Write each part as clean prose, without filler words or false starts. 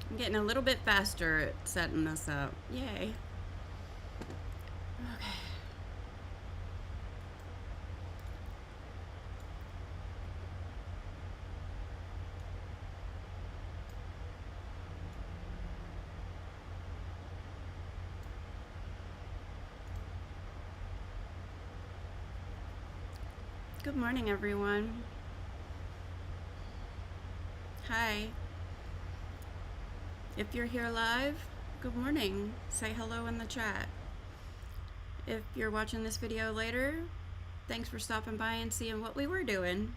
I'm getting a little bit faster at setting this up. Yay. Okay. Good morning, everyone. Hi. If you're here live, good morning. Say hello in the chat. If you're watching this video later, thanks for stopping by and seeing what we were doing.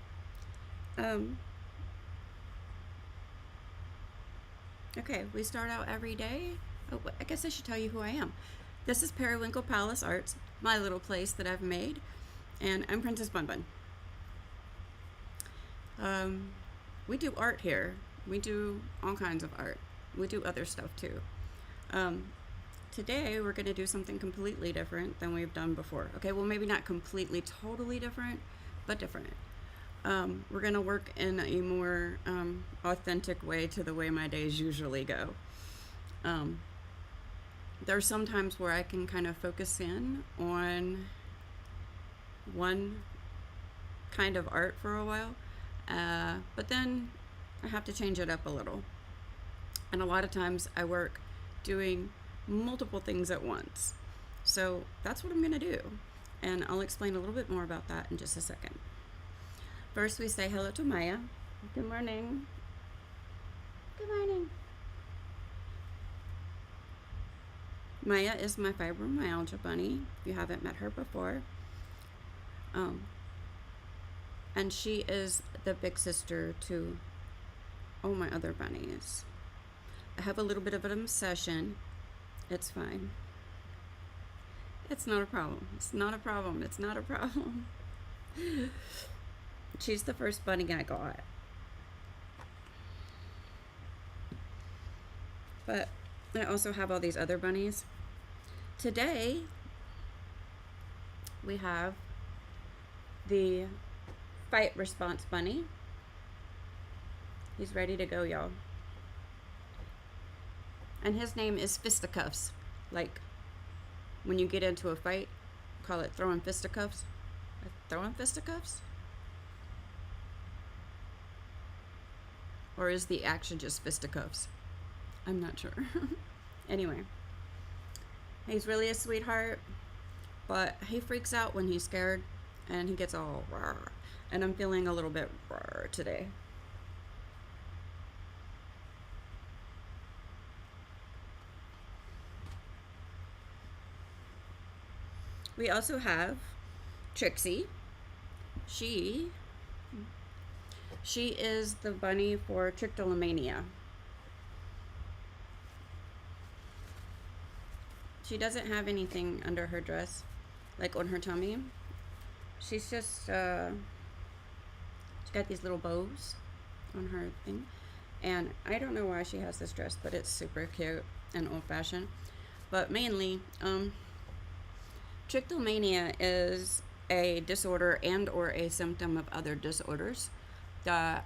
Okay, we start out every day. Oh, I guess I should tell you who I am. This is Periwinkle Palace Arts, my little place that I've made, and I'm Princess Bun Bun. We do art here. We do all kinds of art. We do other stuff too. Today we're going to do something completely different than we've done before. Okay, well, maybe not completely, totally different, but different. We're going to work in a more authentic way to the way my days usually go. There are some times where I can kind of focus in on one kind of art for a while, but then I have to change it up a little. And a lot of times I work doing multiple things at once. So that's what I'm going to do. And I'll explain a little bit more about that in just a second. First, we say hello to Maya. Good morning. Good morning. Maya is my fibromyalgia bunny, if you haven't met her before. And she is the big sister to all my other bunnies. I have a little bit of an obsession. It's fine. It's not a problem. It's not a problem. It's not a problem. She's the first bunny I got. But I also have all these other bunnies. Today, we have the fight response bunny. He's ready to go, y'all. And his name is Fisticuffs. Like, when you get into a fight, call it throwing fisticuffs. Throwing fisticuffs? Or is the action just fisticuffs? I'm not sure. Anyway, he's really a sweetheart, but he freaks out when he's scared and he gets all rawr. And I'm feeling a little bit rawr today. We also have Trixie. She is the bunny for trichotillomania. She doesn't have anything under her dress, like on her tummy. She's just, she's got these little bows on her thing. And I don't know why she has this dress, but it's super cute and old-fashioned. But mainly, trichotillomania is a disorder and or a symptom of other disorders that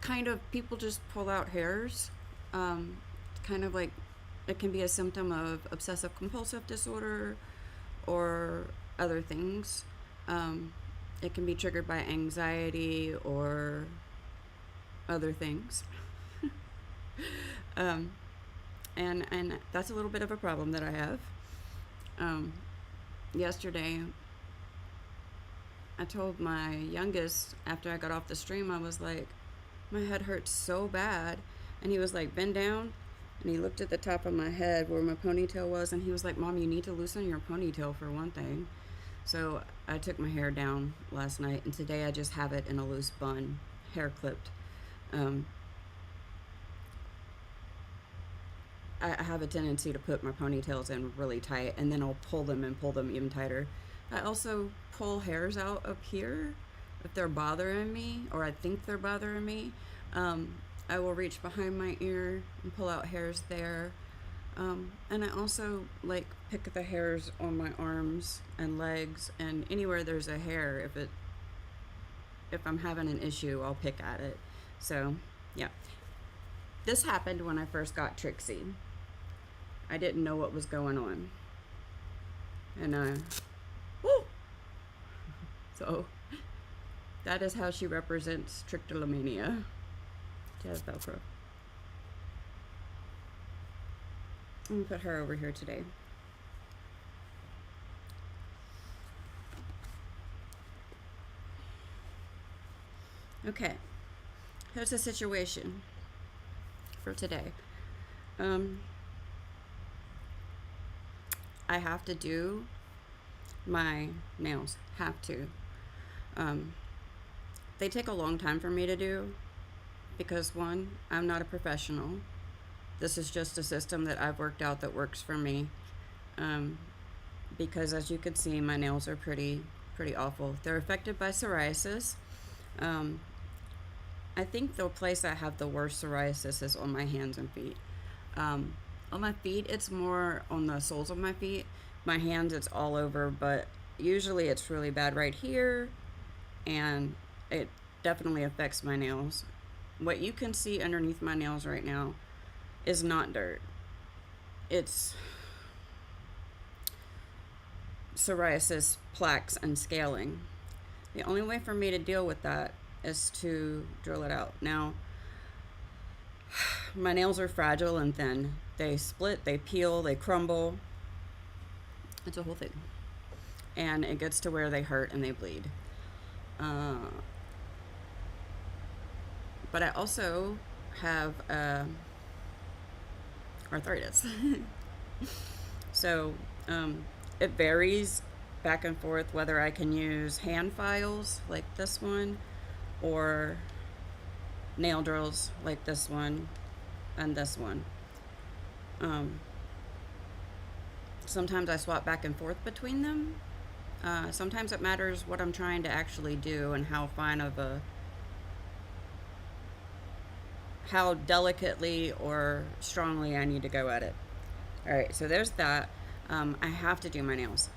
kind of people just pull out hairs. Kind of like it can be a symptom of obsessive compulsive disorder or other things. It can be triggered by anxiety or other things. And that's a little bit of a problem that I have. Yesterday, I told my youngest after I got off the stream, I was like, my head hurts so bad. And he was like, bend down. And he looked at the top of my head where my ponytail was, and he was like, Mom, you need to loosen your ponytail for one thing. So I took my hair down last night, and today I just have it in a loose bun, hair clipped. I have a tendency to put my ponytails in really tight, and then I'll pull them even tighter. I also pull hairs out up here if they're bothering me, or I think they're bothering me. I will reach behind my ear and pull out hairs there. And I also like pick the hairs on my arms and legs and anywhere there's a hair. If I'm having an issue, I'll pick at it. So yeah, This happened when I first got Trixie. I didn't know what was going on. And woo! So that is how she represents trichotillomania. She has Velcro. I'm gonna put her over here today. Okay, here's the situation for today. I have to do my nails. Have to. They take a long time for me to do because, one, I'm not a professional. This is just a system that I've worked out that works for me. Because as you can see, my nails are pretty awful. They're affected by psoriasis. I think the place I have the worst psoriasis is on my hands and feet. On my feet, it's more on the soles of my feet. My hands, it's all over, but usually it's really bad right here, and it definitely affects my nails. What you can see underneath my nails right now is not dirt. It's psoriasis, plaques, and scaling. The only way for me to deal with that is to drill it out. Now, my nails are fragile and thin. They split, they peel, they crumble. It's a whole thing. And it gets to where they hurt and they bleed. But I also have arthritis. So it varies back and forth whether I can use hand files like this one or nail drills like this one and this one. Sometimes I swap back and forth between them. Sometimes it matters what I'm trying to actually do and how how delicately or strongly I need to go at it. All right, so there's that. I have to do my nails.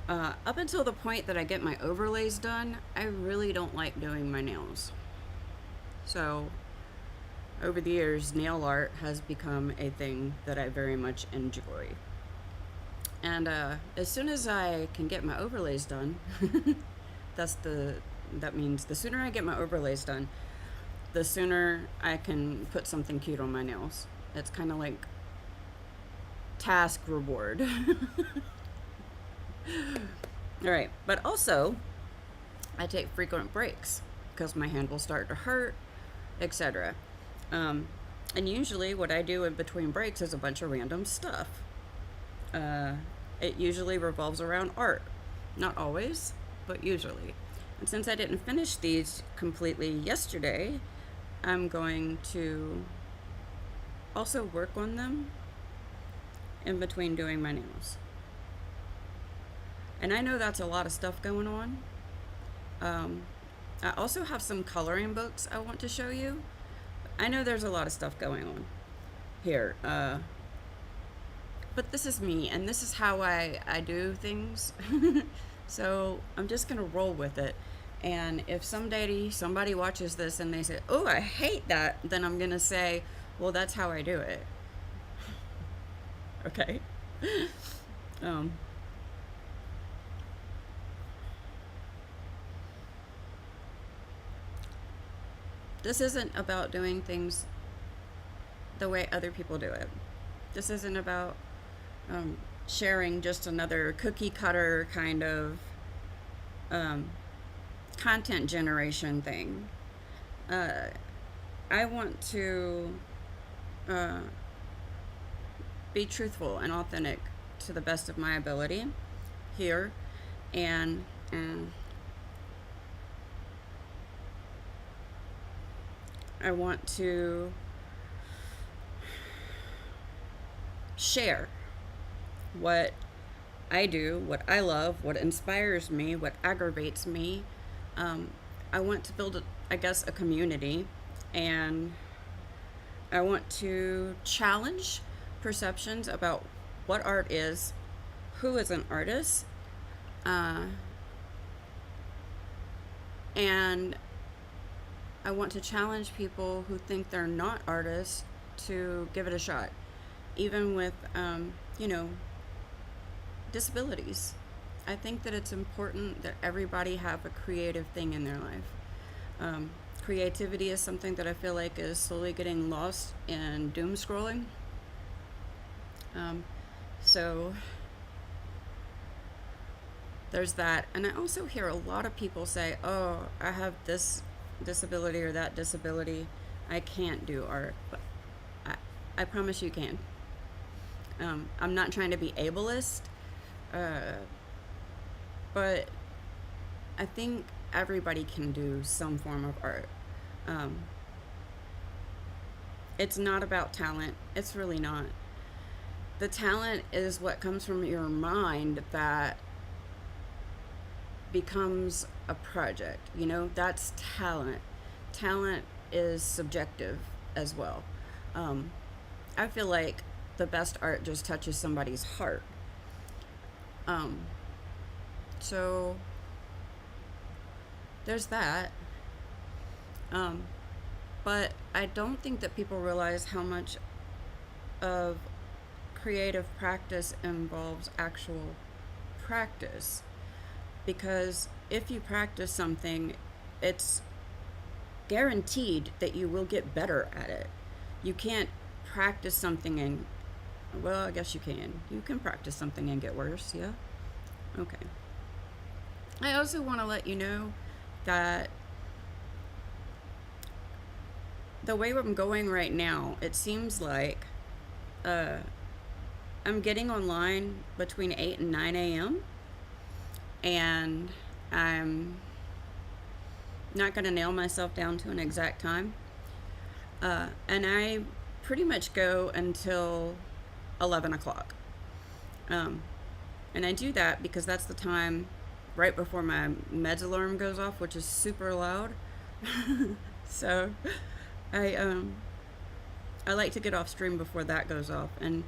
Up until the point that I get my overlays done, I really don't like doing my nails. So over the years, nail art has become a thing that I very much enjoy. And as soon as I can get my overlays done, that means the sooner I get my overlays done, the sooner I can put something cute on my nails. It's kind of like task reward. All right, but also I take frequent breaks because my hand will start to hurt, etc. And usually what I do in between breaks is a bunch of random stuff. It usually revolves around art. Not always, but usually. And since I didn't finish these completely yesterday, I'm going to also work on them in between doing my nails. And I know that's a lot of stuff going on. I also have some coloring books I want to show you. I know there's a lot of stuff going on here. But this is me, and this is how I do things. So I'm just gonna roll with it. And if someday somebody watches this and they say, "Oh, I hate that," then I'm gonna say, "Well, that's how I do it." Okay. This isn't about doing things the way other people do it. This isn't about sharing just another cookie cutter kind of content generation thing. I want to be truthful and authentic to the best of my ability here, and I want to share what I do, what I love, what inspires me, what aggravates me. I want to build, I guess, a community, and I want to challenge perceptions about what art is, who is an artist, and I want to challenge people who think they're not artists to give it a shot, even with, you know, disabilities. I think that it's important that everybody have a creative thing in their life. Um, Creativity is something that I feel like is slowly getting lost in doom scrolling. Um, so there's that. And I also hear a lot of people say, oh, I have this disability or that disability. I can't do art. But I promise you can. I'm not trying to be ableist, uh, but I think everybody can do some form of art. Um, it's not about talent. It's really not. The talent is what comes from your mind that becomes a project. You know, that's talent. Talent is subjective as well. Um, I feel like the best art just touches somebody's heart. Um, so there's that. Um, but I don't think that people realize how much of creative practice involves actual practice. Because if you practice something, it's guaranteed that you will get better at it. You can't practice something and, well, I guess you can. You can practice something and get worse, yeah? Okay. I also want to let you know that the way I'm going right now, it seems like uh, I'm getting online between 8 and 9 a.m. and I'm not going to nail myself down to an exact time. And I pretty much go until 11 o'clock. And I do that because that's the time right before my meds alarm goes off, which is super loud. So I I like to get off stream before that goes off. And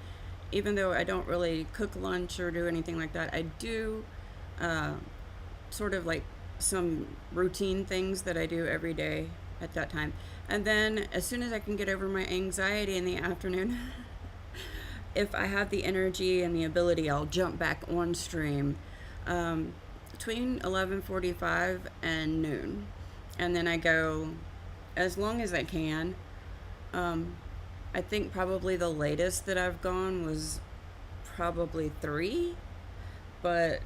even though I don't really cook lunch or do anything like that, I do sort of like some routine things that I do every day at that time. And then as soon as I can get over my anxiety in the afternoon, if I have the energy and the ability, I'll jump back on stream between 11:45 and noon. And then I go as long as I can. I think probably the latest that I've gone was probably 3, but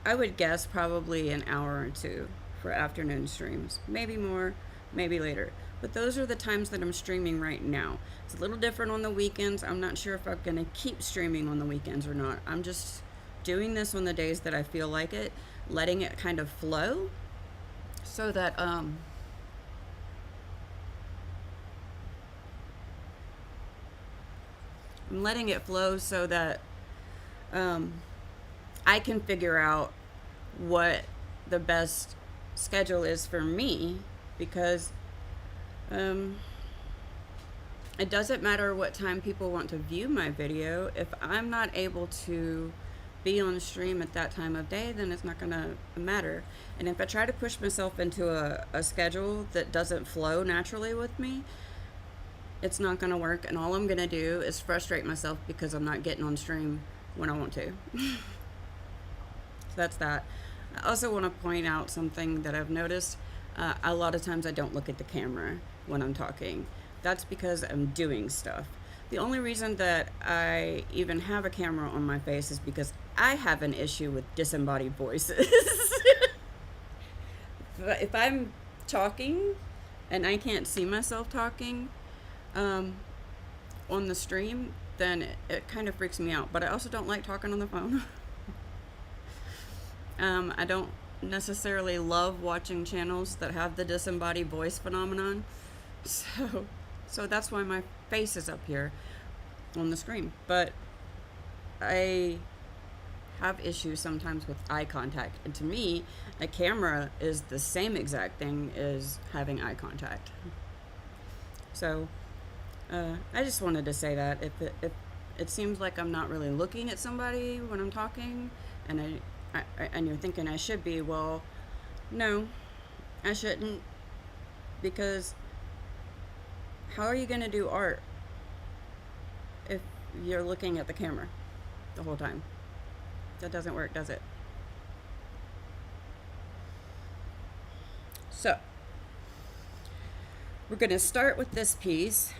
I would guess probably an hour or 2 for afternoon streams. Maybe more, maybe later. But those are the times that I'm streaming right now. It's a little different on the weekends. I'm not sure if I'm going to keep streaming on the weekends or not. I'm just doing this on the days that I feel like it, letting it kind of flow so that I'm letting it flow so that I can figure out what the best schedule is for me, because it doesn't matter what time people want to view my video. If I'm not able to be on stream at that time of day, then it's not gonna matter. And if I try to push myself into a schedule that doesn't flow naturally with me, it's not gonna work, and all I'm gonna do is frustrate myself because I'm not getting on stream when I want to. So that's that. I also want to point out something that I've noticed. A lot of times I don't look at the camera when I'm talking. That's because I'm doing stuff. The only reason that I even have a camera on my face is because I have an issue with disembodied voices. If I'm talking and I can't see myself talking on the stream, then it kind of freaks me out. But I also don't like talking on the phone. I don't necessarily love watching channels that have the disembodied voice phenomenon. So that's why my face is up here on the screen. But I have issues sometimes with eye contact. And to me, a camera is the same exact thing as having eye contact. So I just wanted to say that if it seems like I'm not really looking at somebody when I'm talking, and and you're thinking I should be, well, no, I shouldn't, because how are you going to do art if you're looking at the camera the whole time? That doesn't work, does it? So, we're going to start with this piece.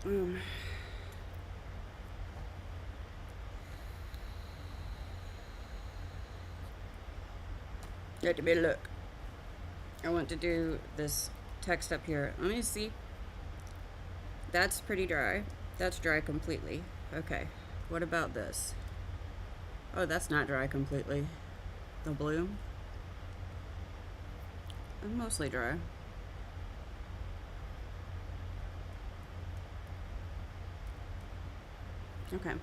You have to be look. I want to do this text up here. Let me see. That's pretty dry. That's dry completely. Okay. What about this? Oh, that's not dry completely. The blue. It's mostly dry. Okay.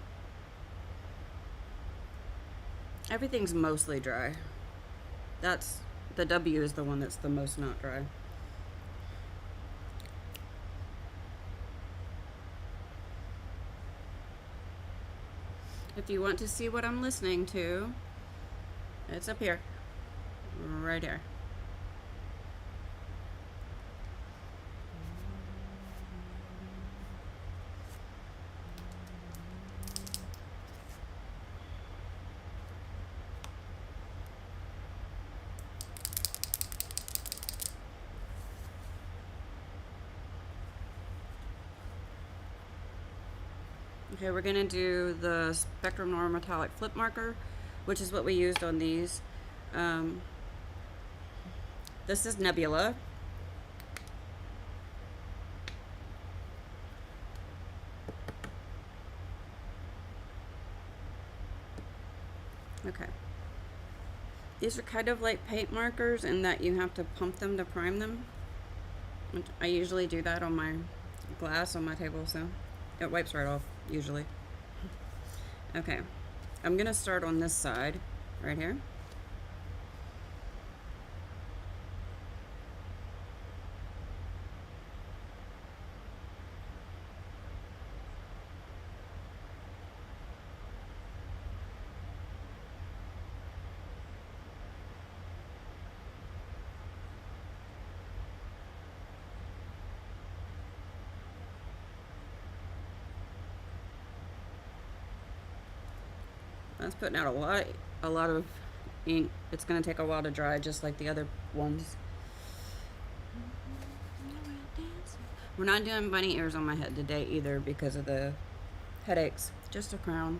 Everything's mostly dry. That's the W is the one that's the most not dry. If you want to see what I'm listening to, it's up here. Right here. Okay, we're gonna do the Spectrum Norm Metallic Flip Marker, which is what we used on these. This is Nebula. Okay. These are kind of like paint markers in that you have to pump them to prime them. I usually do that on my glass on my table, so it wipes right off, usually. Okay, I'm gonna start on this side, right here. That's putting out a lot of ink. It's gonna take a while to dry, just like the other ones. We're not doing bunny ears on my head today either because of the headaches. Just a crown.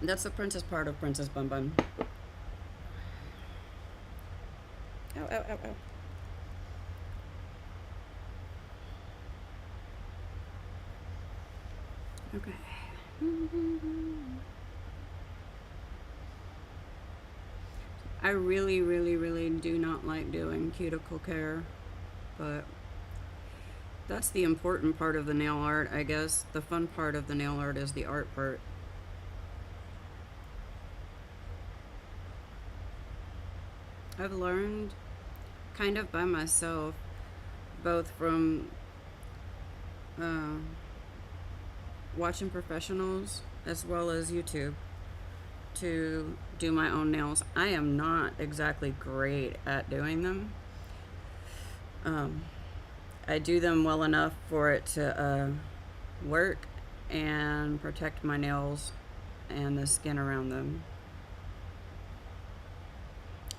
That's the princess part of Princess Bun Bun. Ow, ow, ow, ow. Okay. I really, really, really do not like doing cuticle care, but that's the important part of the nail art, I guess. The fun part of the nail art is the art part. I've learned kind of by myself, both from watching professionals as well as YouTube, to do my own nails. I am not exactly great at doing them. I do them well enough for it to work and protect my nails and the skin around them.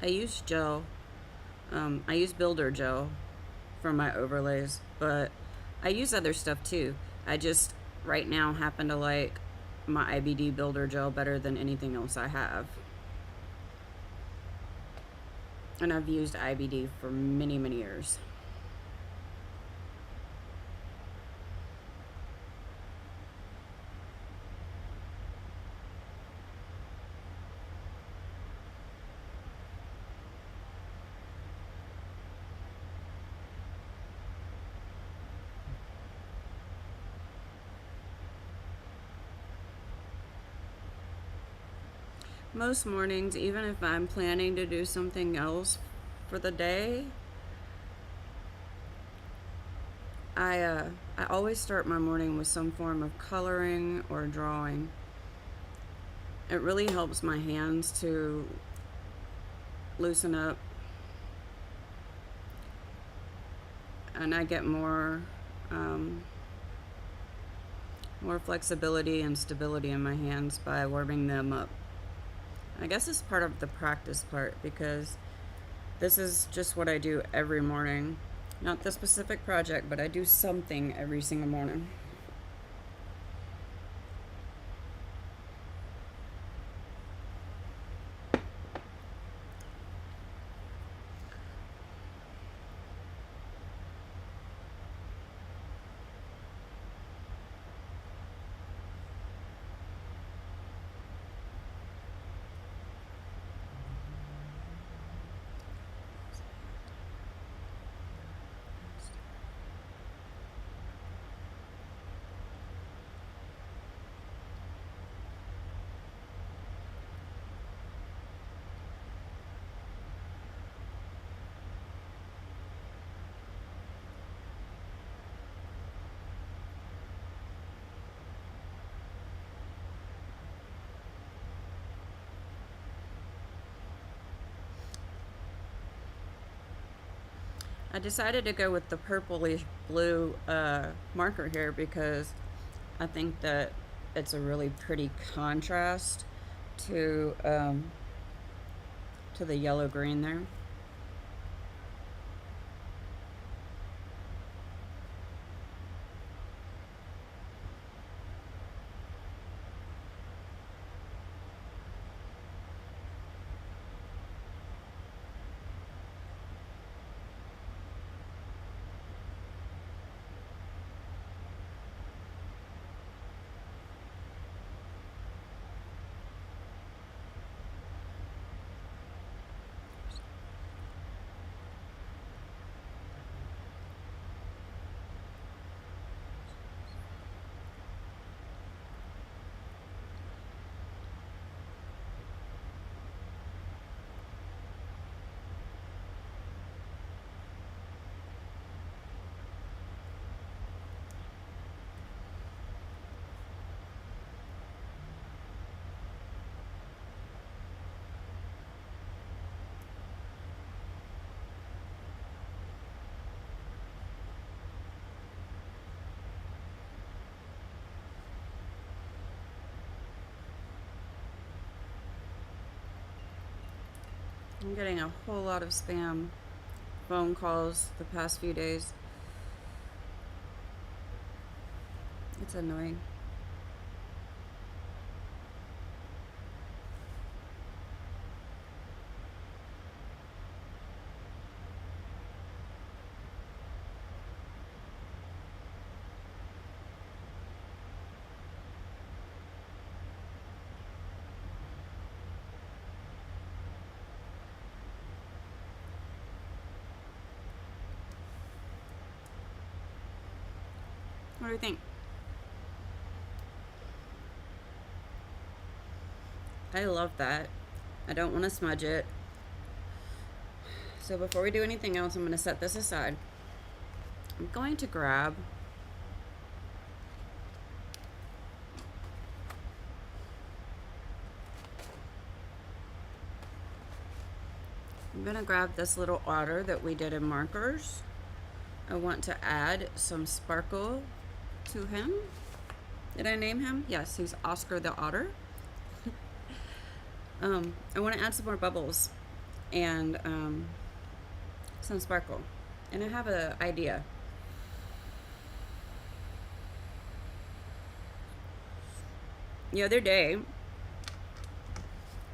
I use gel. I use builder gel for my overlays, but I use other stuff too. I just right now happen to like my IBD builder gel better than anything else I have. And I've used IBD for many, many years. Most mornings, even if I'm planning to do something else for the day, I always start my morning with some form of coloring or drawing. it really helps my hands to loosen up, and I get more flexibility and stability in my hands by warming them up. I guess it's part of the practice part, because this is just what I do every morning. Not the specific project, but I do something every single morning. I decided to go with the purplish blue marker here because I think that it's a really pretty contrast to the yellow green there. I'm getting a whole lot of spam phone calls the past few days. It's annoying. What do you think? I love that. I don't want to smudge it. So before we do anything else, I'm going to set this aside. I'm going to grab this little otter that we did in markers. I want to add some sparkle to him. Did I name him? Yes, he's Oscar the Otter. I want to add some more bubbles and some sparkle. And I have an idea. The other day,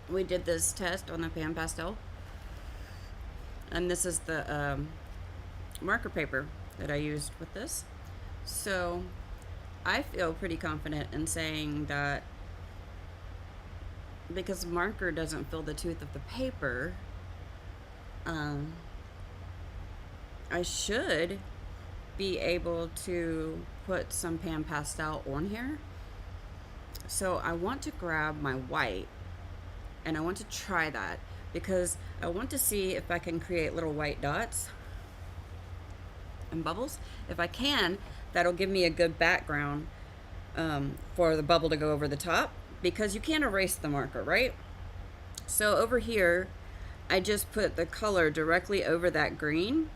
we did this test on the pan pastel. And this is the marker paper that I used with this. So I feel pretty confident in saying that because marker doesn't fill the tooth of the paper, I should be able to put some pan pastel on here. So I want to grab my white and I want to try that because I want to see if I can create little white dots and bubbles. If I can, that'll give me a good background for the bubble to go over the top. because you can't erase the marker, right? So over here, I just put the color directly over that green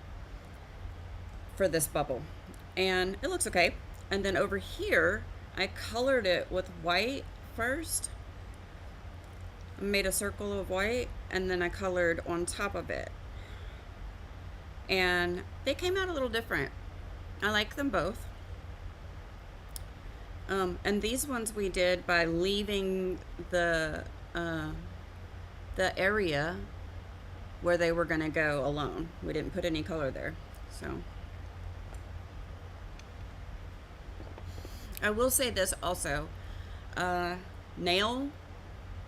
for this bubble, and it looks okay. And then over here, I colored it with white first. I made a circle of white, and then I colored on top of it. And they came out a little different. I like them both. And these ones we did by leaving the area where they were gonna go alone. We didn't put any color there. So I will say this also, nail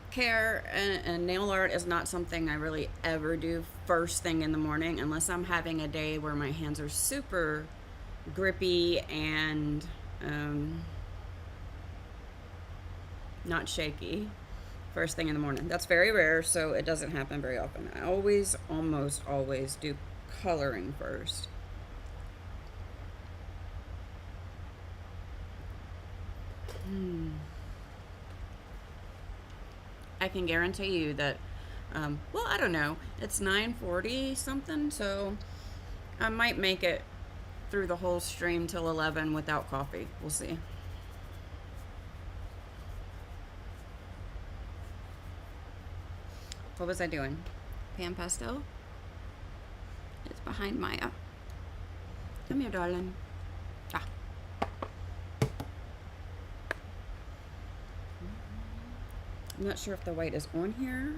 care and nail art is not something I really ever do first thing in the morning unless I'm having a day where my hands are super grippy and not shaky first thing in the morning. That's very rare, so it doesn't happen very often. I always, almost always do coloring first. I can guarantee you that, well, I don't know. It's 9:40 something, so I might make it through the whole stream till 11 without coffee. We'll see. What was I doing? Pan pastel? It's behind Maya. Come here, darling. Ah. I'm not sure if the white is on here.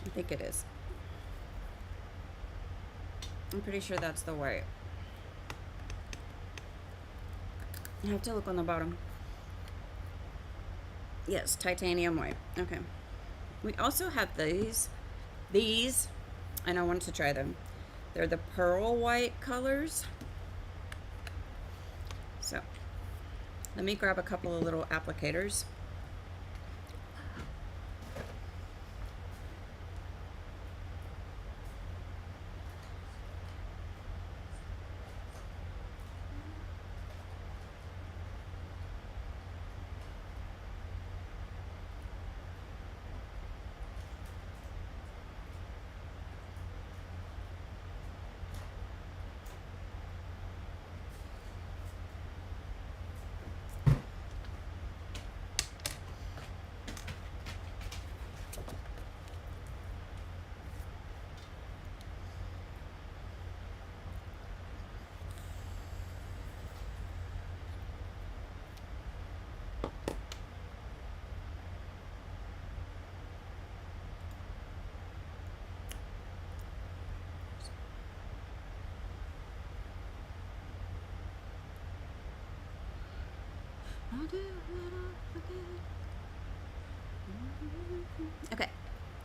I think it is. I'm pretty sure that's the white. I have to look on the bottom. Yes, titanium white. Okay. We also have these, and I wanted to try them. They're the pearl white colors. So, let me grab a couple of little applicators. Okay,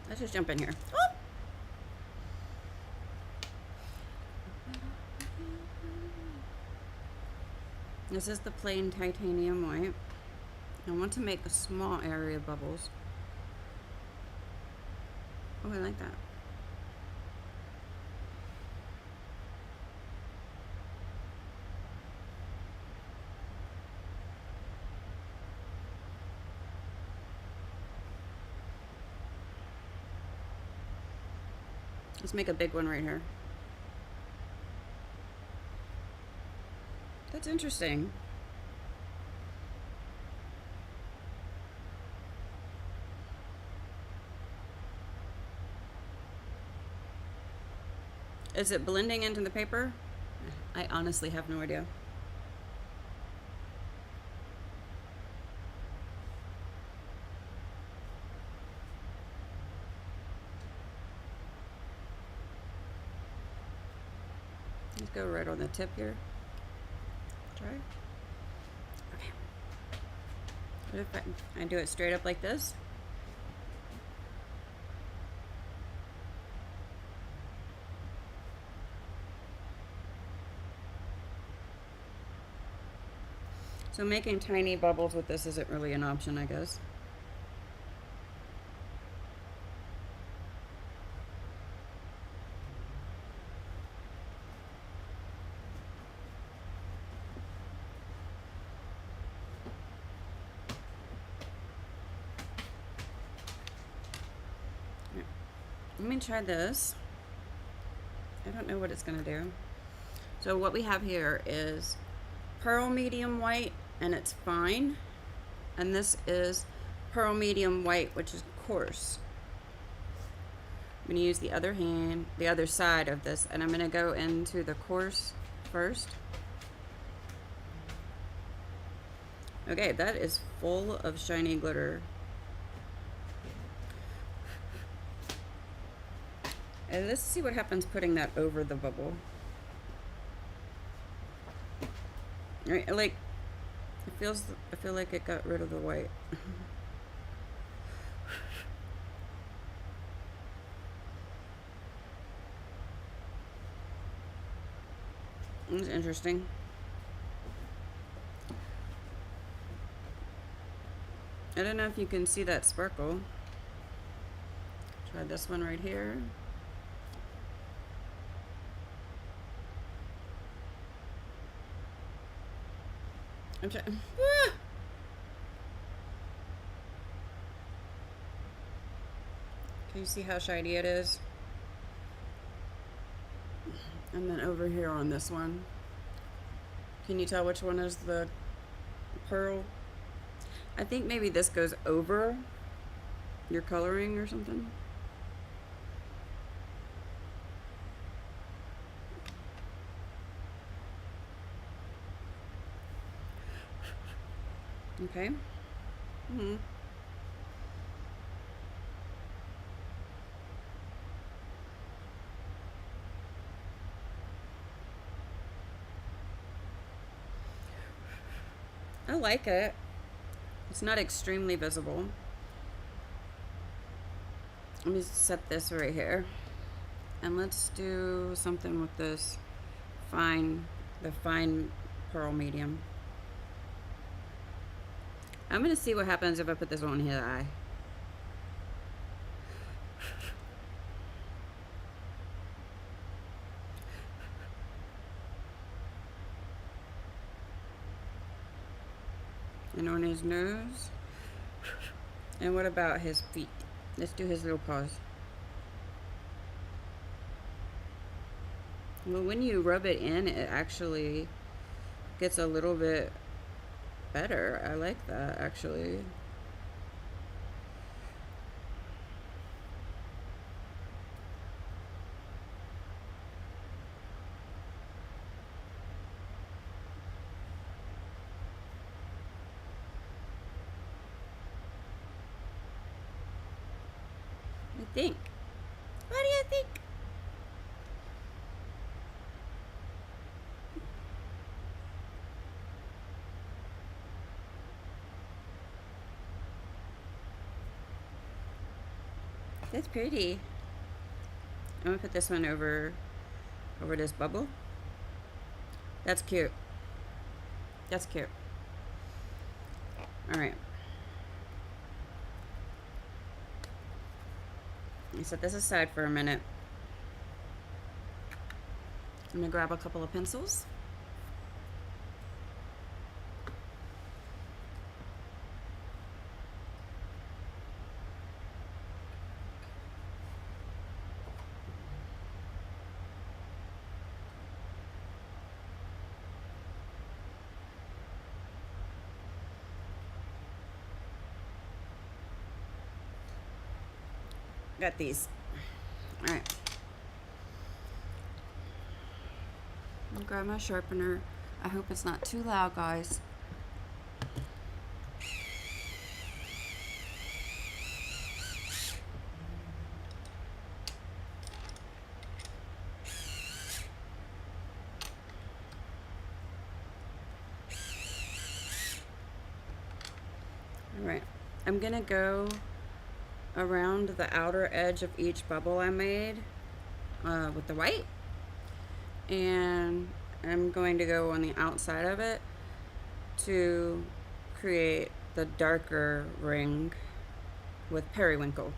let's just jump in here. Oh! This is the plain titanium white. I want to make a small area of bubbles. Oh, I like that. Let's make a big one right here. That's interesting. Is it blending into the paper? I honestly have no idea. Let's go right on the tip here. Try. Okay. What if I do it straight up like this? So making tiny bubbles with this isn't really an option, I guess. me try this. I don't know what it's gonna do. So what we have here is pearl medium white, and it's fine. And this is pearl medium white, which is coarse. I'm gonna use the other hand, the other side of this, and I'm gonna go into the coarse first. Okay, that is full of shiny glitter. And let's see what happens putting that over the bubble. Right, like I feel like it got rid of the white. It's interesting. I don't know if you can see that sparkle. Try this one right here. I'm trying. Ah! Can you see how shiny it is? And then over here on this one, can you tell which one is the pearl? I think maybe this goes over your coloring or something. Okay. Mm-hmm. I like it. It's not extremely visible. Let me set this right here. And let's do something with this the fine pearl medium. I'm gonna see what happens if I put this on his eye. And on his nose. And what about his feet? Let's do his little paws. Well, when you rub it in, it actually gets a little bit better. I like that, actually. I think. What do you think? That's pretty. I'm gonna put this one over this bubble. That's cute. That's cute. All right. Let me set this aside for a minute. I'm gonna grab a couple of pencils. Got these. All right. I'll grab my sharpener. I hope it's not too loud, guys. All right. I'm gonna go around the outer edge of each bubble I made with the white, and I'm going to go on the outside of it to create the darker ring with Periwinkle.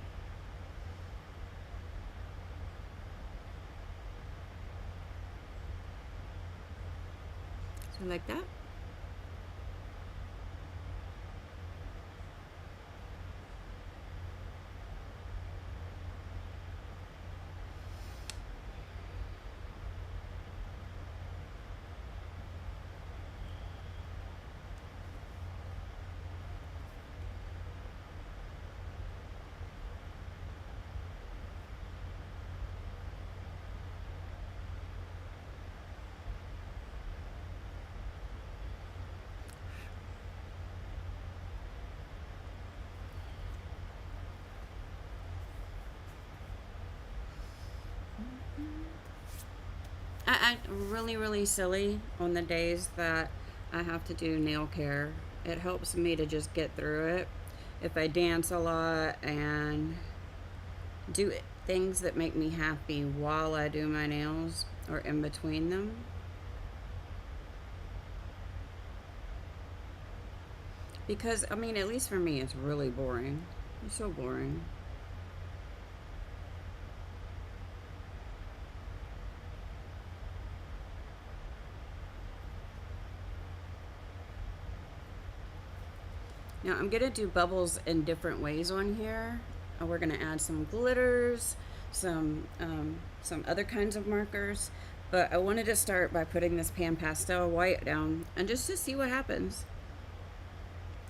So like that. I act really, really silly on the days that I have to do nail care. It helps me to just get through it. If I dance a lot and do things that make me happy while I do my nails or in between them, because I mean, at least for me, it's really boring. It's so boring. Now I'm gonna do bubbles in different ways on here. We're gonna add some glitters, some other kinds of markers, but I wanted to start by putting this pan pastel white down and just to see what happens.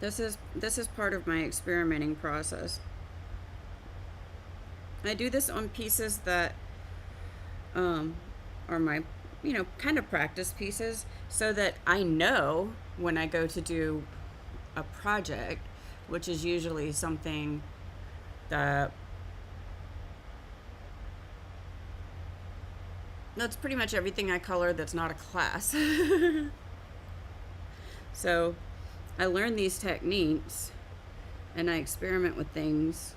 This is part of my experimenting process. I do this on pieces that um, are my, kind of practice pieces, so that I know when I go to do a project, which is usually something that that's pretty much everything I color that's not a class. So I learn these techniques and I experiment with things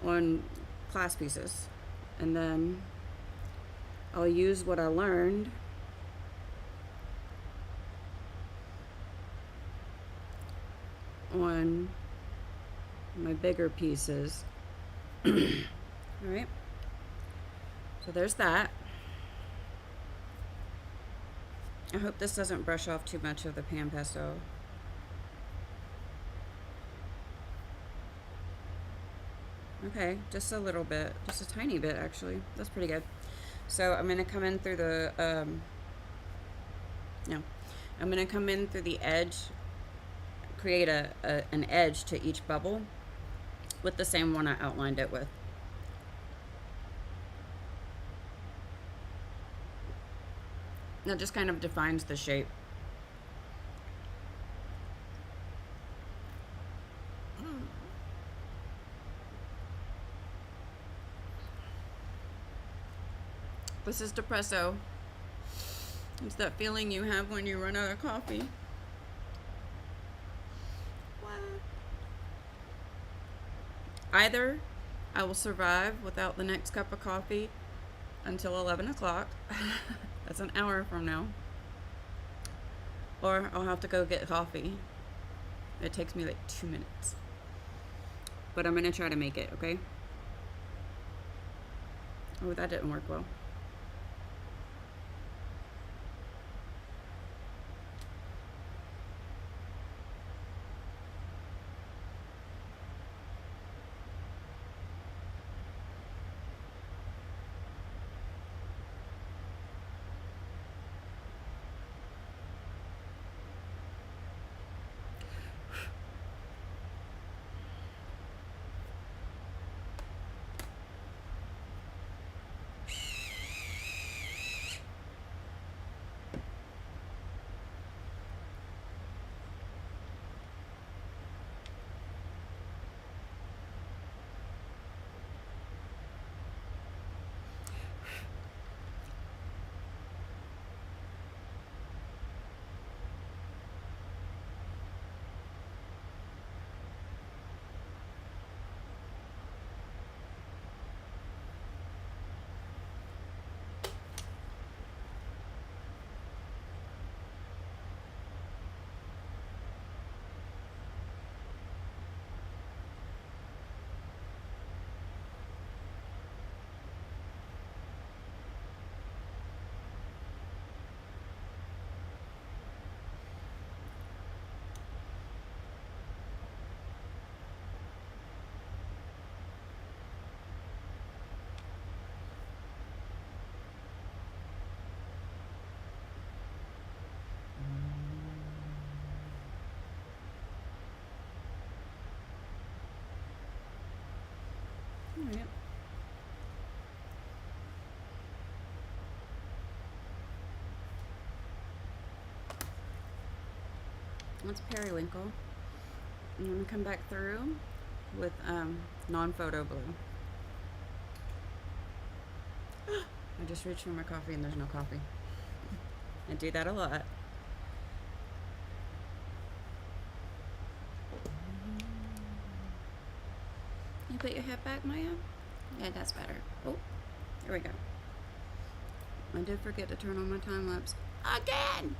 on class pieces. And then I'll use what I learned on my bigger pieces. All right. So there's that. I hope this doesn't brush off too much of the pan pastel. Okay, just a little bit, just a tiny bit actually. That's pretty good. So I'm gonna come in through the no, I'm gonna come in through the edge, create an edge to each bubble with the same one I outlined it with. That just kind of defines the shape. This is depresso. It's that feeling you have when you run out of coffee. What? Either I will survive without the next cup of coffee until 11 o'clock. That's an hour from now. Or I'll have to go get coffee. It takes me like 2 minutes. But I'm going to try to make it, okay? Oh, that didn't work well. All right. That's Periwinkle. I'm going to come back through with non-photo blue. I just reach for my coffee and there's no coffee. I do that a lot. You put your head back, Maya? Yeah, that's better. Oh, there we go. I did forget to turn on my time lapse again.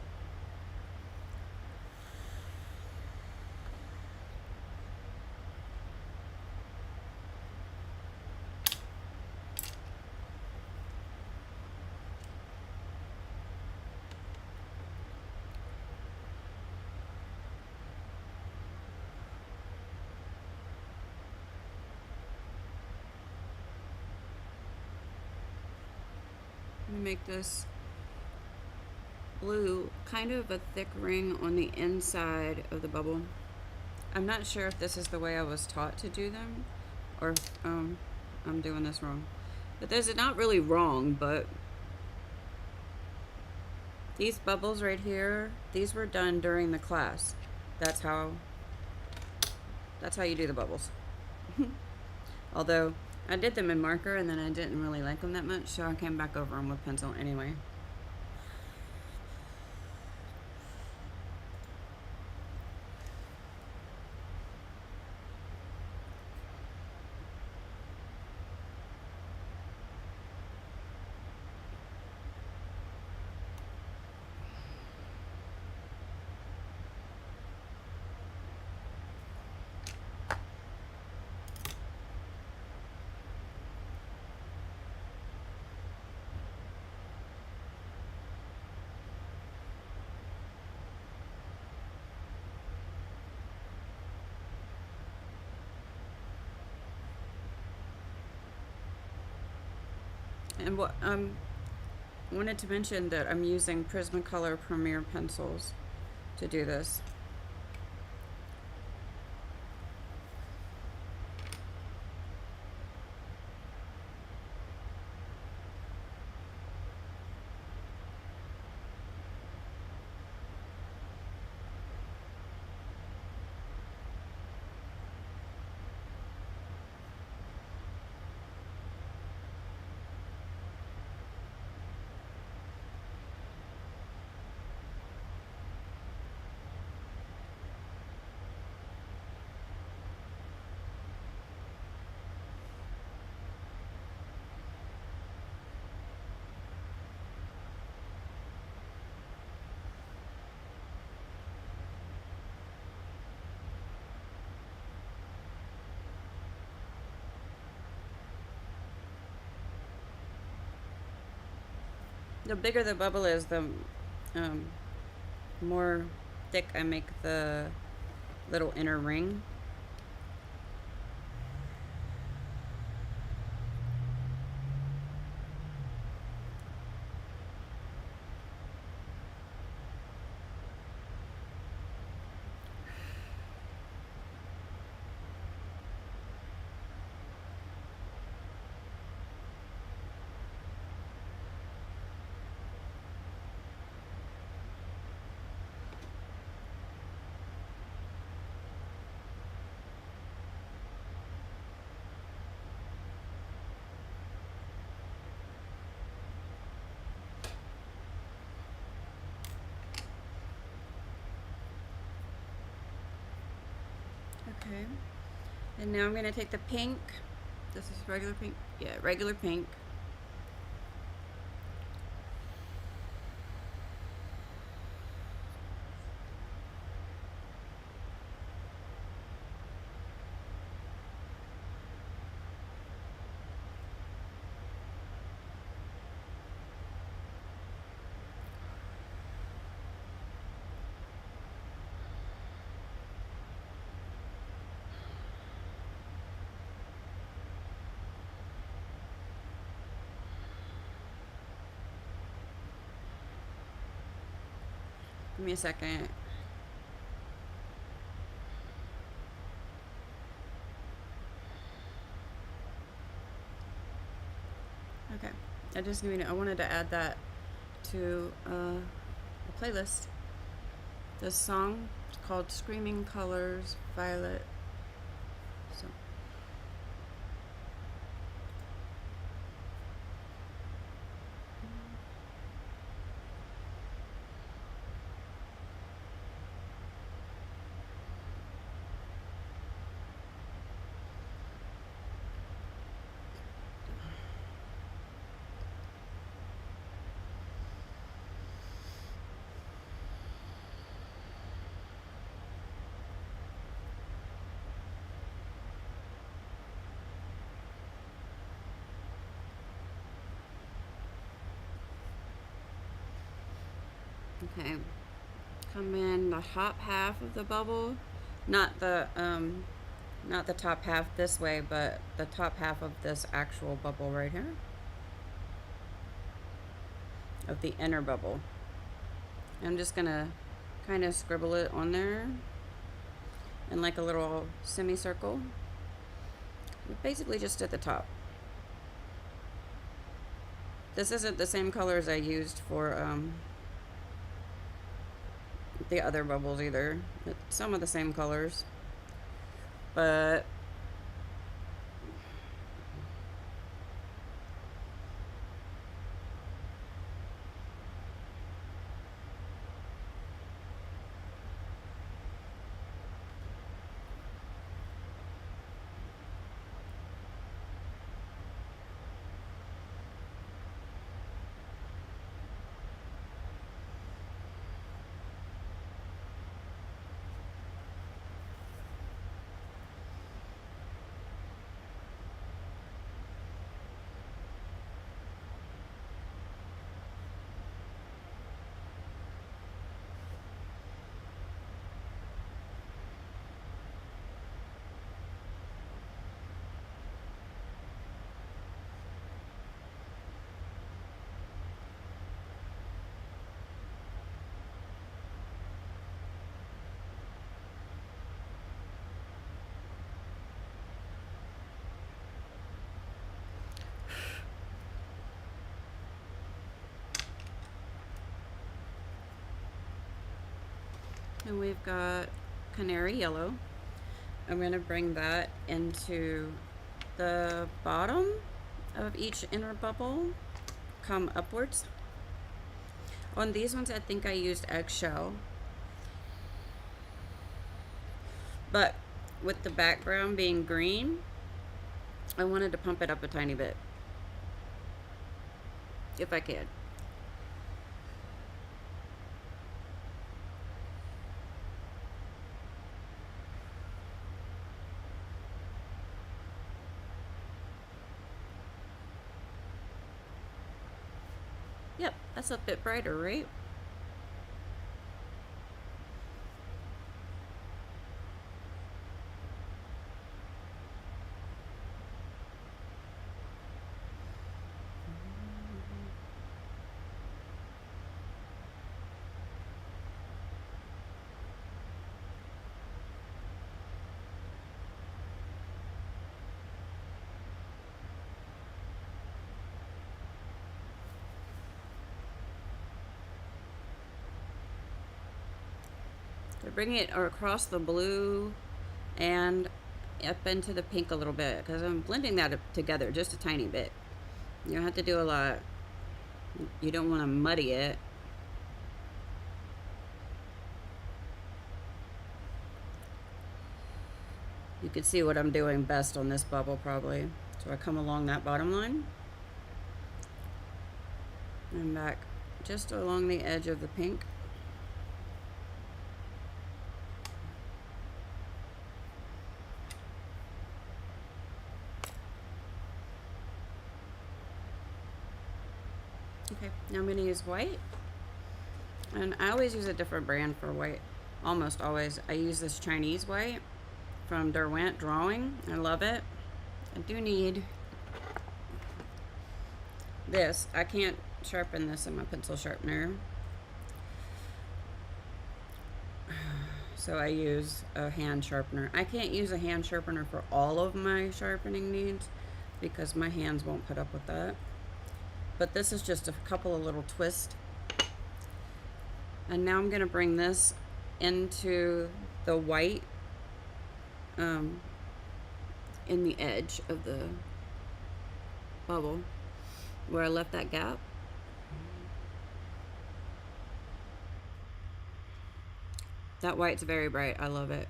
Let me make this blue kind of a thick ring on the inside of the bubble. I'm not sure if this is the way I was taught to do them, or I'm doing this wrong. But this is not really wrong, but these bubbles right here, these were done during the class. That's how you do the bubbles. Although I did them in marker and then I didn't really like them that much, so I came back over them with pencil anyway. And what wanted to mention that I'm using Prismacolor Premier pencils to do this. The bigger the bubble is, the more thick I make the little inner ring. Okay, and now I'm going to take the pink. This is regular pink? Yeah, regular pink. Give me a second. Okay, I wanted to add that to the playlist. This song is called Screaming Colors Violet. So Okay, come in the top half of the bubble, not the top half this way, but the top half of this actual bubble right here, of the inner bubble. I'm just gonna kind of scribble it on there in like a little semicircle, basically just at the top. This isn't the same colors I used for the other bubbles either. It's some of the same colors, but and we've got canary yellow. I'm going to bring that into the bottom of each inner bubble, come upwards. On these ones, I think I used eggshell, but with the background being green, I wanted to pump it up a tiny bit, if I could. Yep, that's a bit brighter, right? So bring it across the blue and up into the pink a little bit, because I'm blending that together just a tiny bit. You don't have to do a lot. You don't want to muddy it. You can see what I'm doing best on this bubble probably. So I come along that bottom line and back just along the edge of the pink. Okay, now I'm going to use white. And I always use a different brand for white. Almost always. I use this Chinese white from Derwent Drawing. I love it. I do need this. I can't sharpen this in my pencil sharpener, so I use a hand sharpener. I can't use a hand sharpener for all of my sharpening needs because my hands won't put up with that. But this is just a couple of little twists. And now I'm going to bring this into the white in the edge of the bubble where I left that gap. That white's very bright. I love it.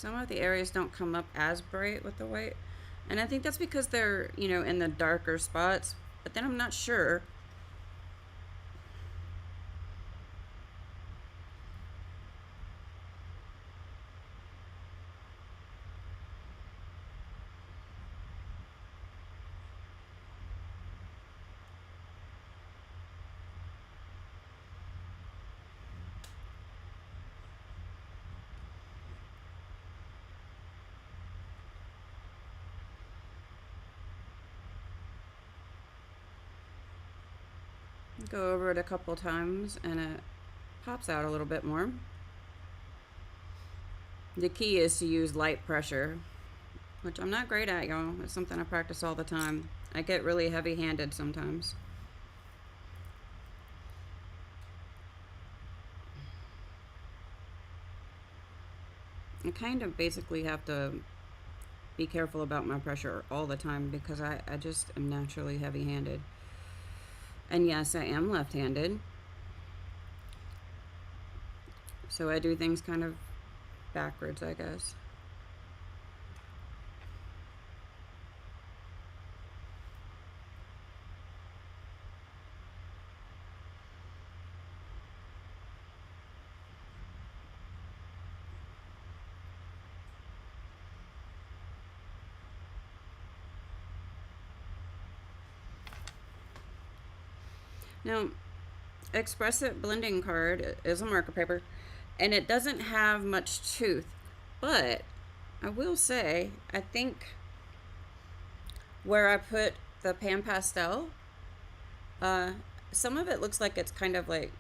some of the areas don't come up as bright with the white. And I think that's because they're, you know, in the darker spots. But then I'm not sure. Go over it a couple times and it pops out a little bit more. The key is to use light pressure, which I'm not great at, y'all. It's something I practice all the time. I get really heavy-handed sometimes. I kind of basically have to be careful about my pressure all the time because I just am naturally heavy-handed. And yes, I am left-handed. So I do things kind of backwards, I guess. Now, Expressive blending card is a marker paper, and it doesn't have much tooth, but I will say, I think where I put the pan pastel, some of it looks like it's kind of like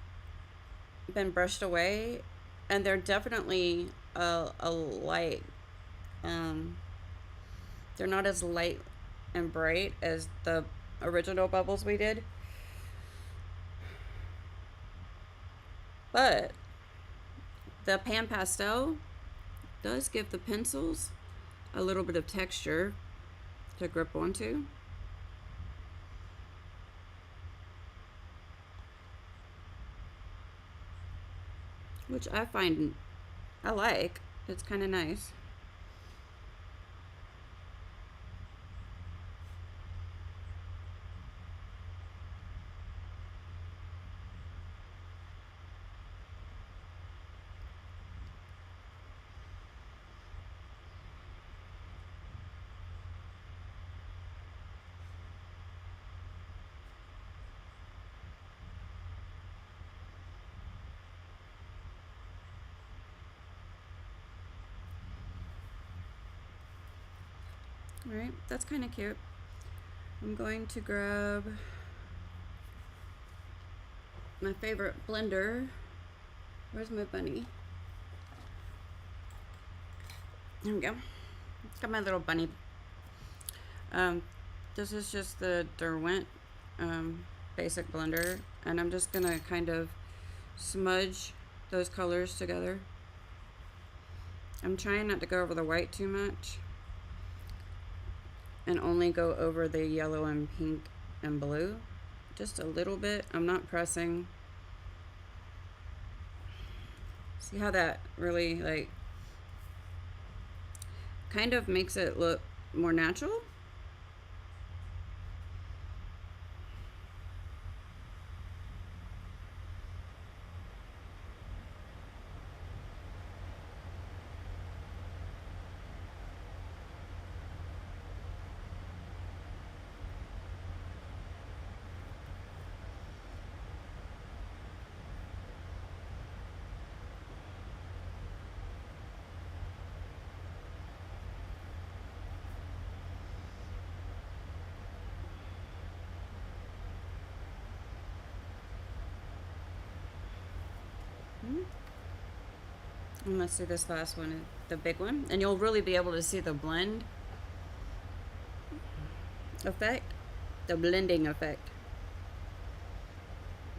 been brushed away, and they're definitely a light. Um, they're not as light and bright as the original bubbles we did. But the pan pastel does give the pencils a little bit of texture to grip onto. Which I find I like. It's kind of nice. Alright, that's kind of cute. I'm going to grab my favorite blender. Where's my bunny? There we go. Got my little bunny. This is just the Derwent basic blender, and I'm just gonna kind of smudge those colors together. I'm trying not to go over the white too much and only go over the yellow and pink and blue just a little bit. I'm not pressing. See how that really like kind of makes it look more natural? And let's do this last one, the big one, and you'll really be able to see the blend effect, the blending effect.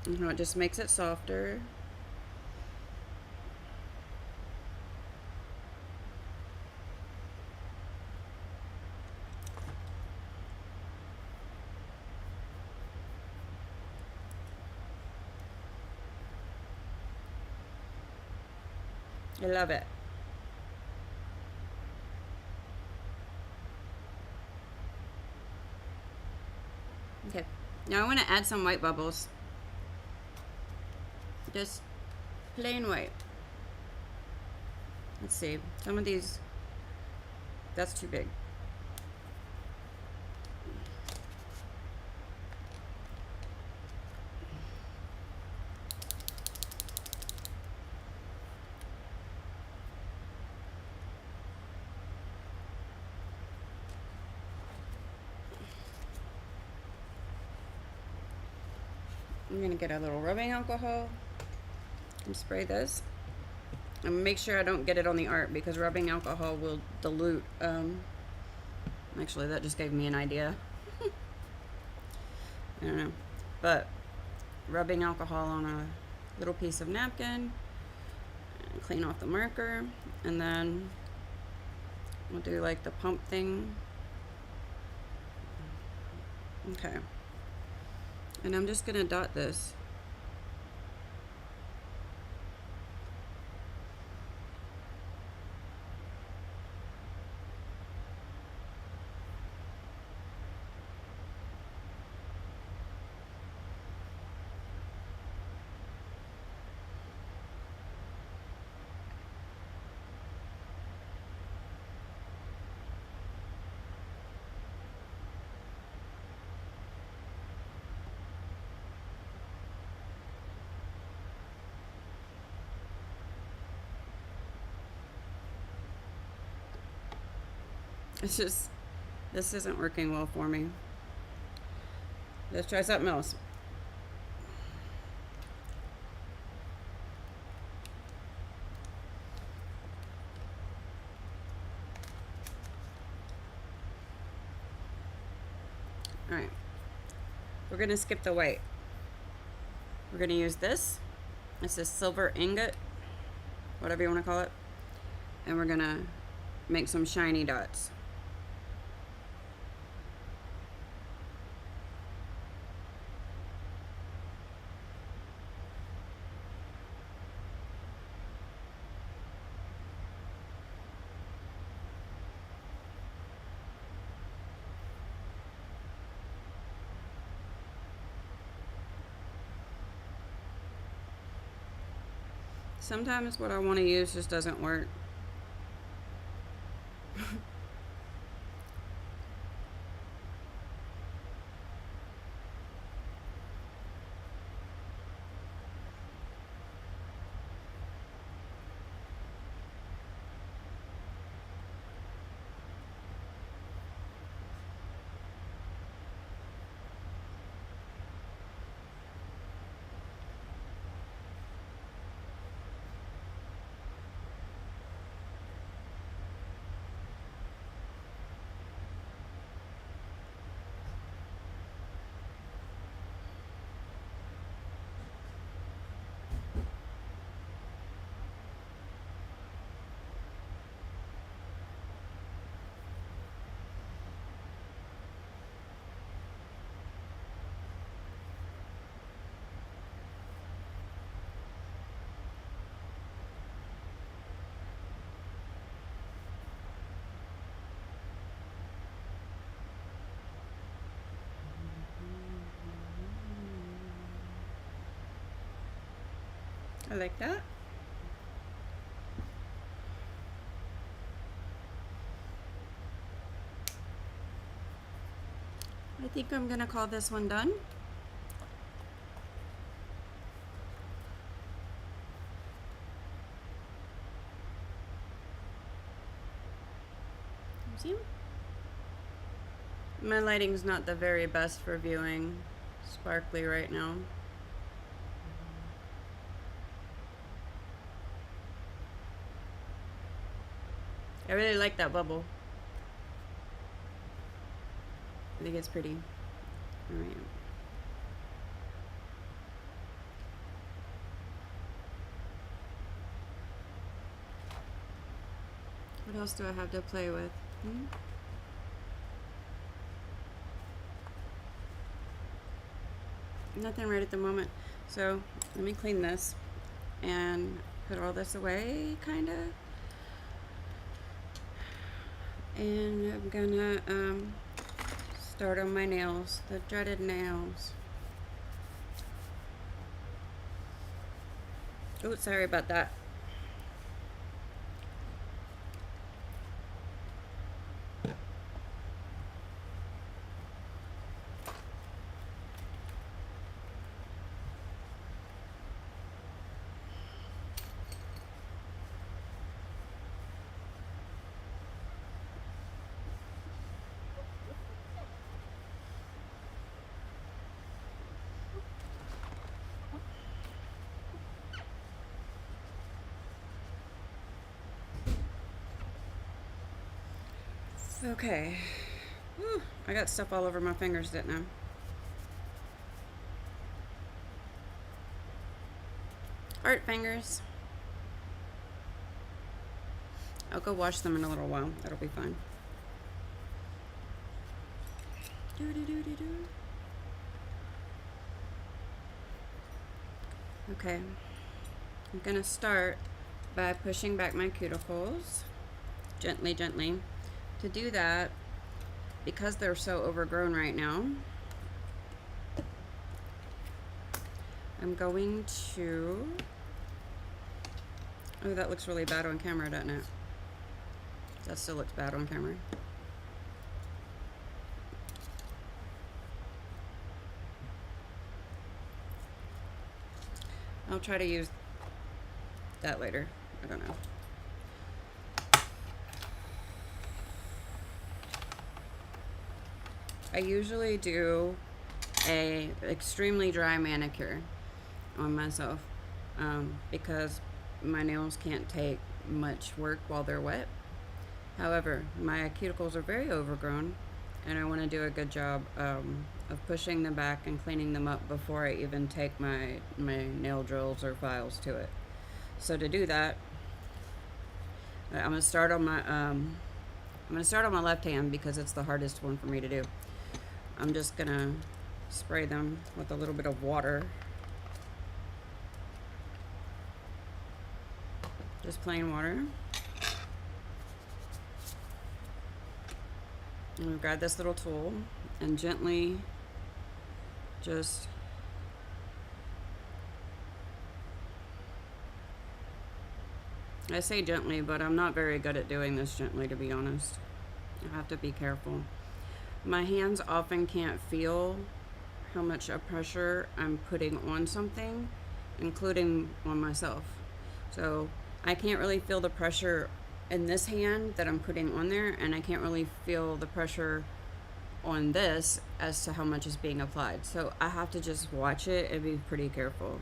You know, it just makes it softer. I love it. Okay, now I want to add some white bubbles. Just plain white. Let's see, some of these, that's too big. I'm gonna get a little rubbing alcohol and spray this. And make sure I don't get it on the art because rubbing alcohol will dilute. Actually, that just gave me an idea. I don't know. But rubbing alcohol on a little piece of napkin, and clean off the marker, and then we'll do like the pump thing. Okay. And I'm just gonna dot this. It's just, this isn't working well for me. Let's try something else. All right, we're gonna skip the white. We're gonna use this. It's a silver ingot, whatever you wanna call it. And we're gonna make some shiny dots. Sometimes what I want to use just doesn't work. I like that. I think I'm gonna call this one done. See? My lighting's not the very best for viewing sparkly right now. I really like that bubble. I think it's pretty. All right. What else do I have to play with? Nothing right at the moment. So let me clean this and put all this away, kind of. And I'm gonna Start on my nails, the dreaded nails. Oh, sorry about that. Okay. Whew, I got stuff all over my fingers, didn't I? Art fingers. I'll go wash them in a little while. That'll be fine. Okay. I'm gonna start by pushing back my cuticles gently, gently. To do that, because they're so overgrown right now, I'm going to, oh, that looks really bad on camera, doesn't it? That still looks bad on camera. I'll try to use that later. I don't know. I usually do a extremely dry manicure on myself because my nails can't take much work while they're wet. However, my cuticles are very overgrown, and I want to do a good job of pushing them back and cleaning them up before I even take my nail drills or files to it. So to do that, I'm gonna start on my left hand because it's the hardest one for me to do. I'm just gonna spray them with a little bit of water. Just plain water. I'm gonna grab this little tool and gently just I say gently, but I'm not very good at doing this gently, to be honest. I have to be careful. My hands often can't feel how much of pressure I'm putting on something, including on myself. So I can't really feel the pressure in this hand that I'm putting on there, and I can't really feel the pressure on this as to how much is being applied. So I have to just watch it and be pretty careful.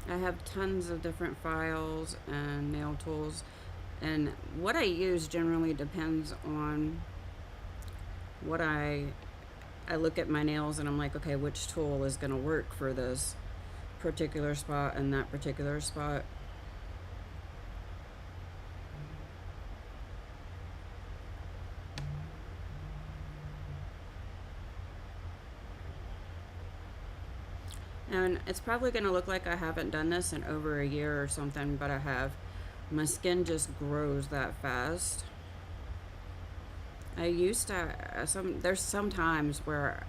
I have tons of different files and nail tools, and what I use generally depends on what I look at my nails and I'm like, okay, which tool is going to work for this particular spot and that particular spot. And it's probably going to look like I haven't done this in over a year or something, but I have. My skin just grows that fast. I used to, there's some times where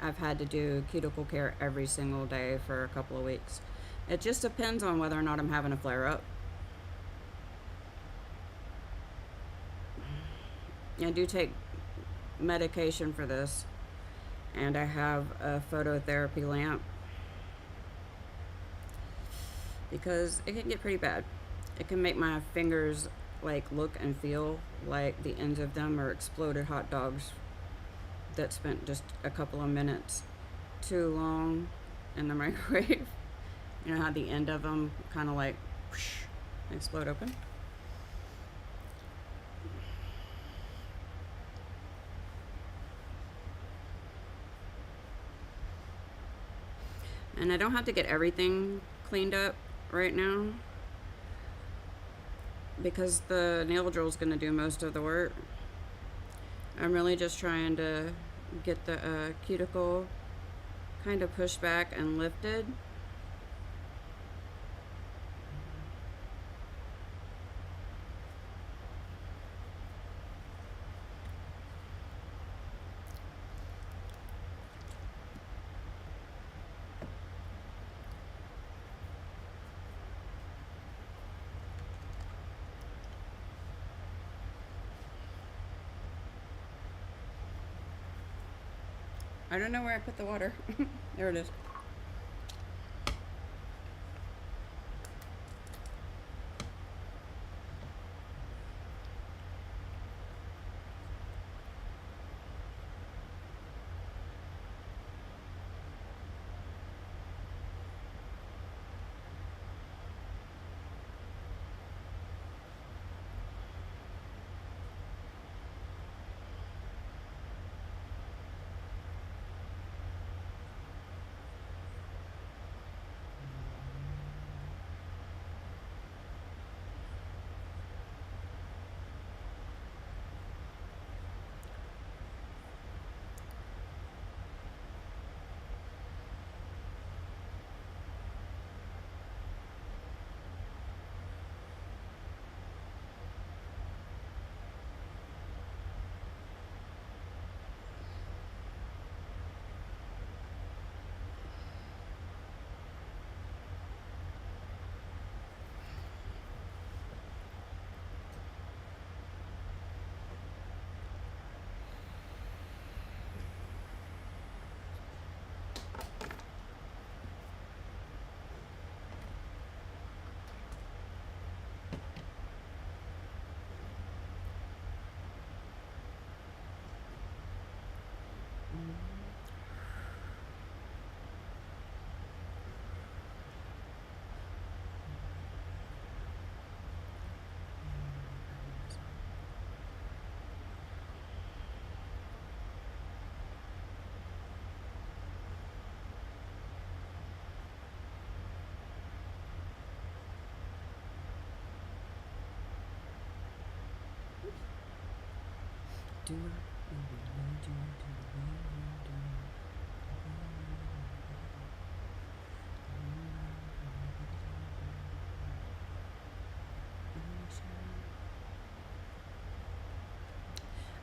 I've had to do cuticle care every single day for a couple of weeks. It just depends on whether or not I'm having a flare up. I do take medication for this, and I have a phototherapy lamp because it can get pretty bad. It can make my fingers like look and feel like the ends of them are exploded hot dogs that spent just a couple of minutes too long in the microwave. You know how the end of them kind of like whoosh, explode open? And I don't have to get everything cleaned up right now because the nail drill is going to do most of the work. I'm really just trying to get the cuticle kind of pushed back and lifted. I don't know where I put the water. There it is.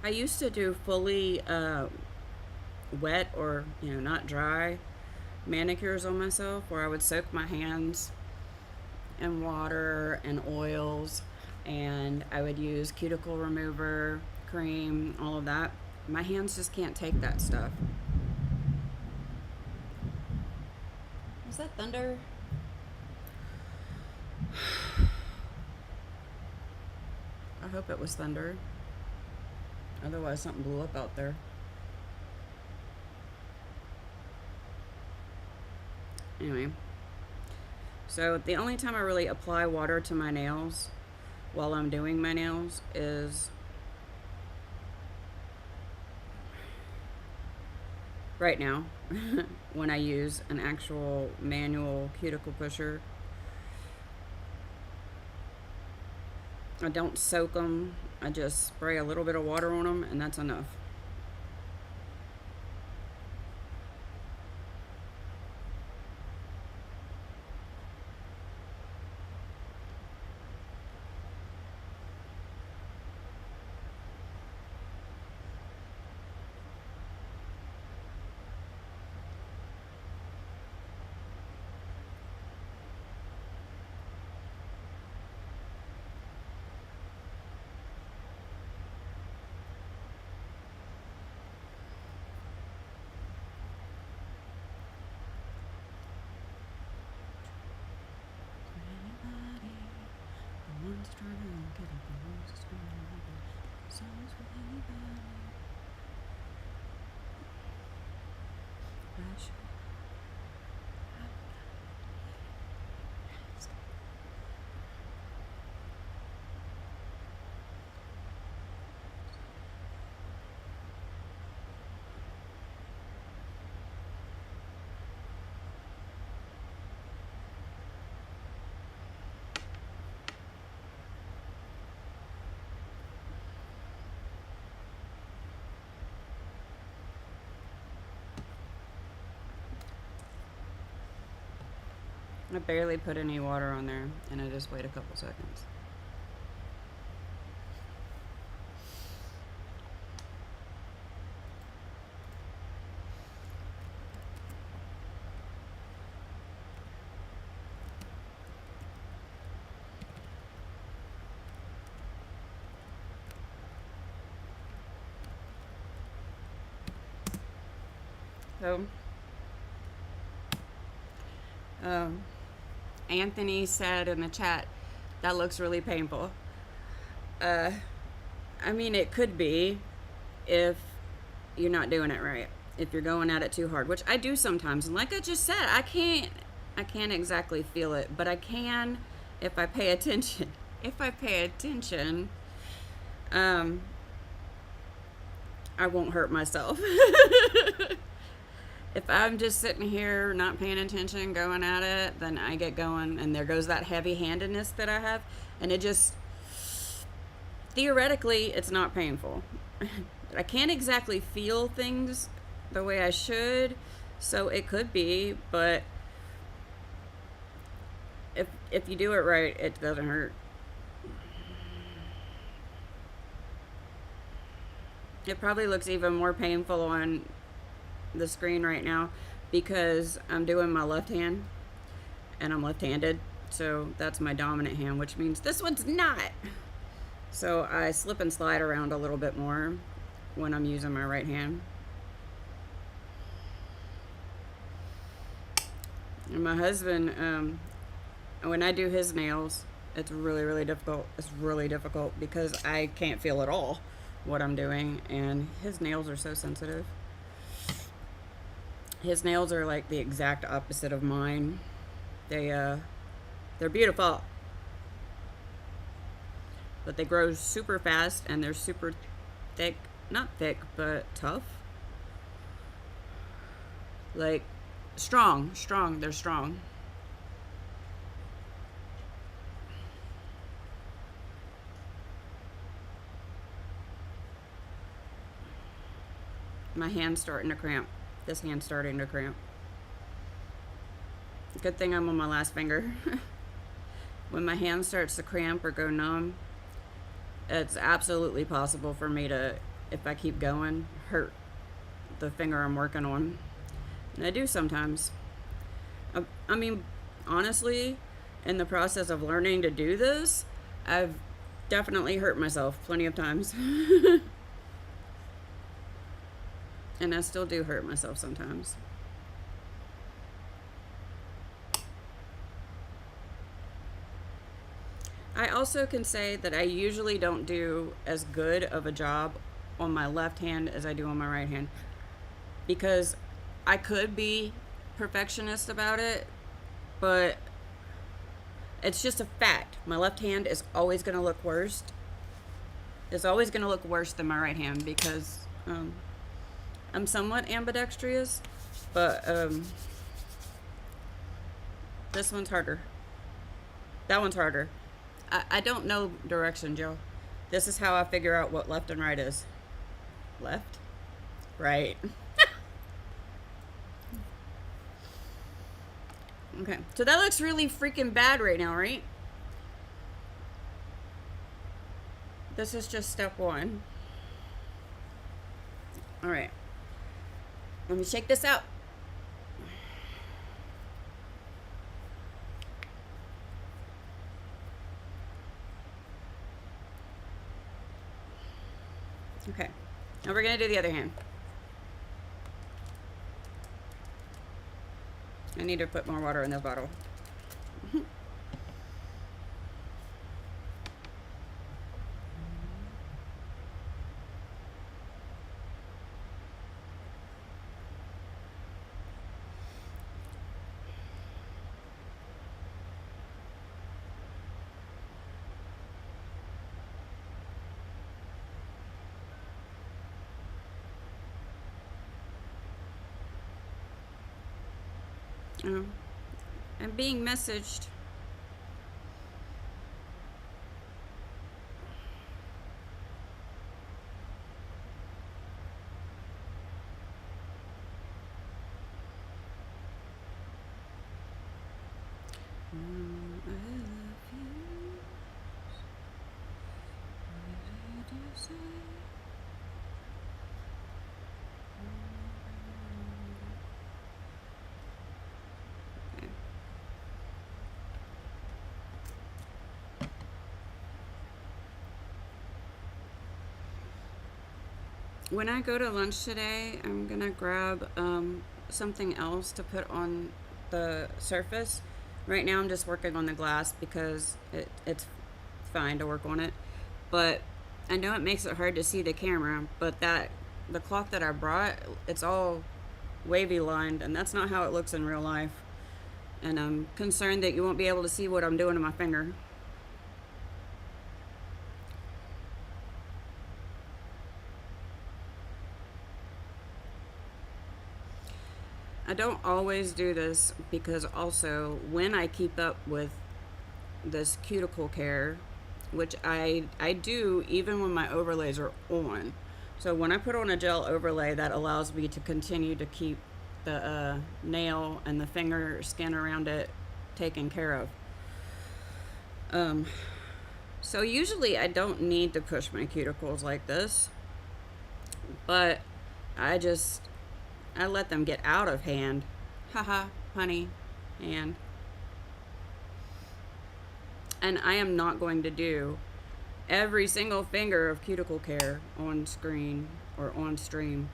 I used to do fully wet or, not dry manicures on myself where I would soak my hands in water and oils, and I would use cuticle remover, cream, all of that. My hands just can't take that stuff. Was that thunder? I hope it was thunder. Otherwise, something blew up out there. Anyway, so the only time I really apply water to my nails while I'm doing my nails is right now when I use an actual manual cuticle pusher. I don't soak them. I just spray a little bit of water on them, and that's enough. I barely put any water on there, and I just wait a couple seconds. So, um, Anthony said in the chat, that looks really painful. I mean, it could be if you're not doing it right. If you're going at it too hard, which I do sometimes. And like I just said, I can't exactly feel it, but I can if I pay attention. If I pay attention, um, I won't hurt myself. If I'm just sitting here not paying attention, going at it, then I get going, and there goes that heavy-handedness that I have, and it just, theoretically, it's not painful. I can't exactly feel things the way I should, so it could be, but if you do it right, it doesn't hurt. It probably looks even more painful on the screen right now because I'm doing my left hand and I'm left-handed, so that's my dominant hand, which means this one's not. So I slip and slide around a little bit more when I'm using my right hand. And my husband, when I do his nails, it's really, really difficult. It's really difficult because I can't feel at all what I'm doing, and his nails are so sensitive. His nails are like the exact opposite of mine. They're beautiful, but they grow super fast and they're super thick. Not thick, but tough. Like strong. They're strong. My hand's starting to cramp. This hand's starting to cramp. Good thing I'm on my last finger. When my hand starts to cramp or go numb, it's absolutely possible for me to, if I keep going, hurt the finger I'm working on. And I do sometimes. I mean, honestly, in the process of learning to do this, I've definitely hurt myself plenty of times. And I still do hurt myself sometimes. I also can say that I usually don't do as good of a job on my left hand as I do on my right hand, because I could be perfectionist about it, but it's just a fact. My left hand is always going to look worse. It's always going to look worse than my right hand because I'm somewhat ambidextrous, but this one's harder. That one's harder. I don't know direction, Joe. This is how I figure out what left and right is. Left, right. Okay, so that looks really freaking bad right now, right? This is just step one. All right. Let me shake this out. Okay. Now we're going to do the other hand. I need to put more water in this bottle. I'm being messaged. I love you. What did you say? When I go to lunch today, I'm gonna grab something else to put on the surface. Right now, I'm just working on the glass because it's fine to work on it. But I know it makes it hard to see the camera, but the cloth that I brought, it's all wavy lined, and that's not how it looks in real life. And I'm concerned that you won't be able to see what I'm doing to my finger. I don't always do this because also when I keep up with this cuticle care, which I do even when my overlays are on. So when I put on a gel overlay, that allows me to continue to keep the nail and the finger skin around it taken care of. Um, so usually I don't need to push my cuticles like this, but I just I let them get out of hand. Haha, honey, and I am not going to do every single finger of cuticle care on screen or on stream,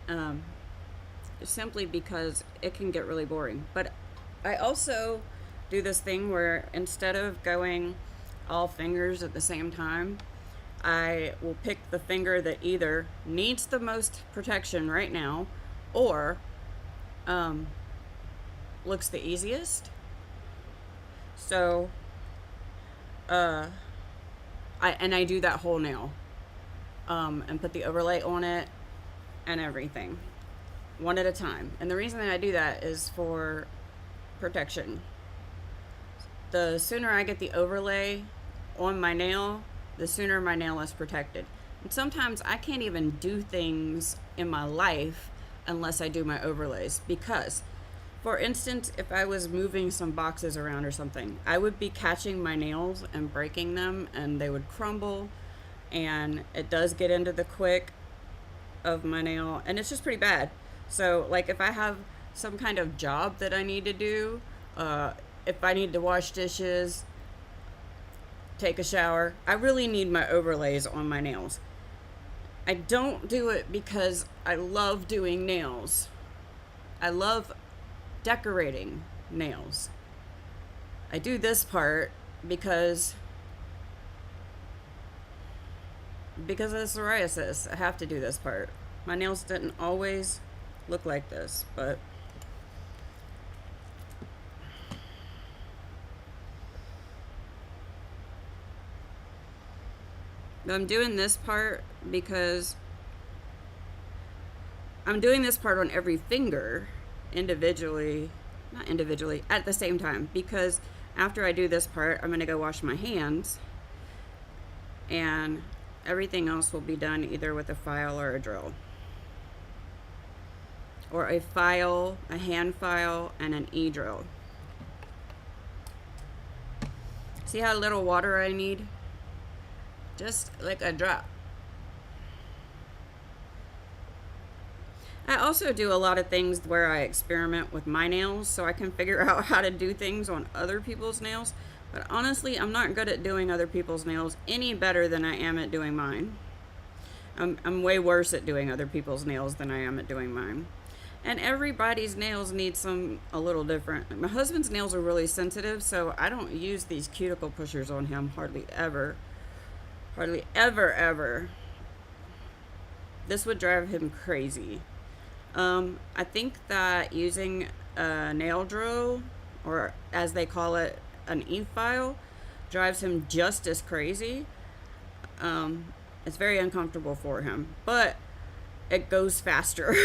um, simply because it can get really boring. But I also do this thing where instead of going all fingers at the same time, I will pick the finger that either needs the most protection right now or um, looks the easiest. So, uh, I do that whole nail, and put the overlay on it and everything, one at a time. And the reason that I do that is for protection. The sooner I get the overlay on my nail, the sooner my nail is protected. And sometimes I can't even do things in my life unless I do my overlays because, for instance, if I was moving some boxes around or something, I would be catching my nails and breaking them and they would crumble, and it does get into the quick of my nail and it's just pretty bad. So like if I have some kind of job that I need to do, if I need to wash dishes, take a shower, I really need my overlays on my nails. I don't do it because I love doing nails. I love decorating nails. I do this part because of the psoriasis. I have to do this part. My nails didn't always look like this, but I'm doing this part because I'm doing this part on every finger individually, not individually, at the same time, because after I do this part, I'm going to go wash my hands and everything else will be done either with a file or a drill. Or a file, a hand file, and an e-drill. See how little water I need? Just like a drop. I also do a lot of things where I experiment with my nails so I can figure out how to do things on other people's nails. But honestly, I'm not good at doing other people's nails any better than I am at doing mine. I'm way worse at doing other people's nails than I am at doing mine. And everybody's nails need a little different. My husband's nails are really sensitive, so I don't use these cuticle pushers on him hardly ever. Hardly ever, ever. This would drive him crazy. I think that using a nail drill, or as they call it, an e-file, drives him just as crazy. It's very uncomfortable for him, but it goes faster.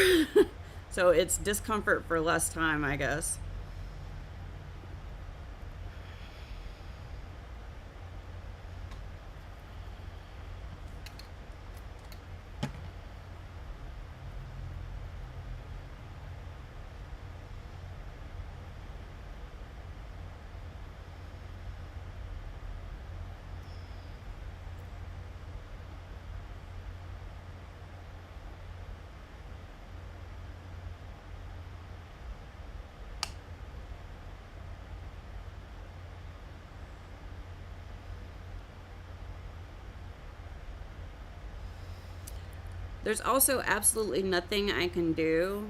So it's discomfort for less time, I guess. There's also absolutely nothing I can do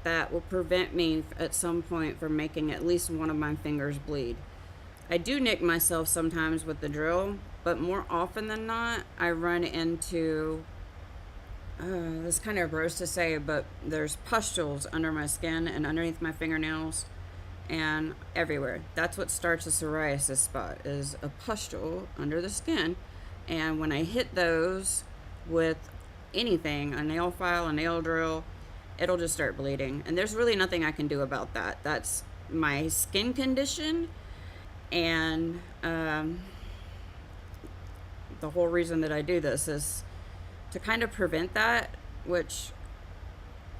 that will prevent me at some point from making at least one of my fingers bleed. I do nick myself sometimes with the drill, but more often than not, I run into this kind of gross to say, but there's pustules under my skin and underneath my fingernails and everywhere. That's what starts a psoriasis spot, is a pustule under the skin. And when I hit those with anything, a nail file, a nail drill, it'll just start bleeding. And there's really nothing I can do about that. That's my skin condition. And the whole reason that I do this is to kind of prevent that, which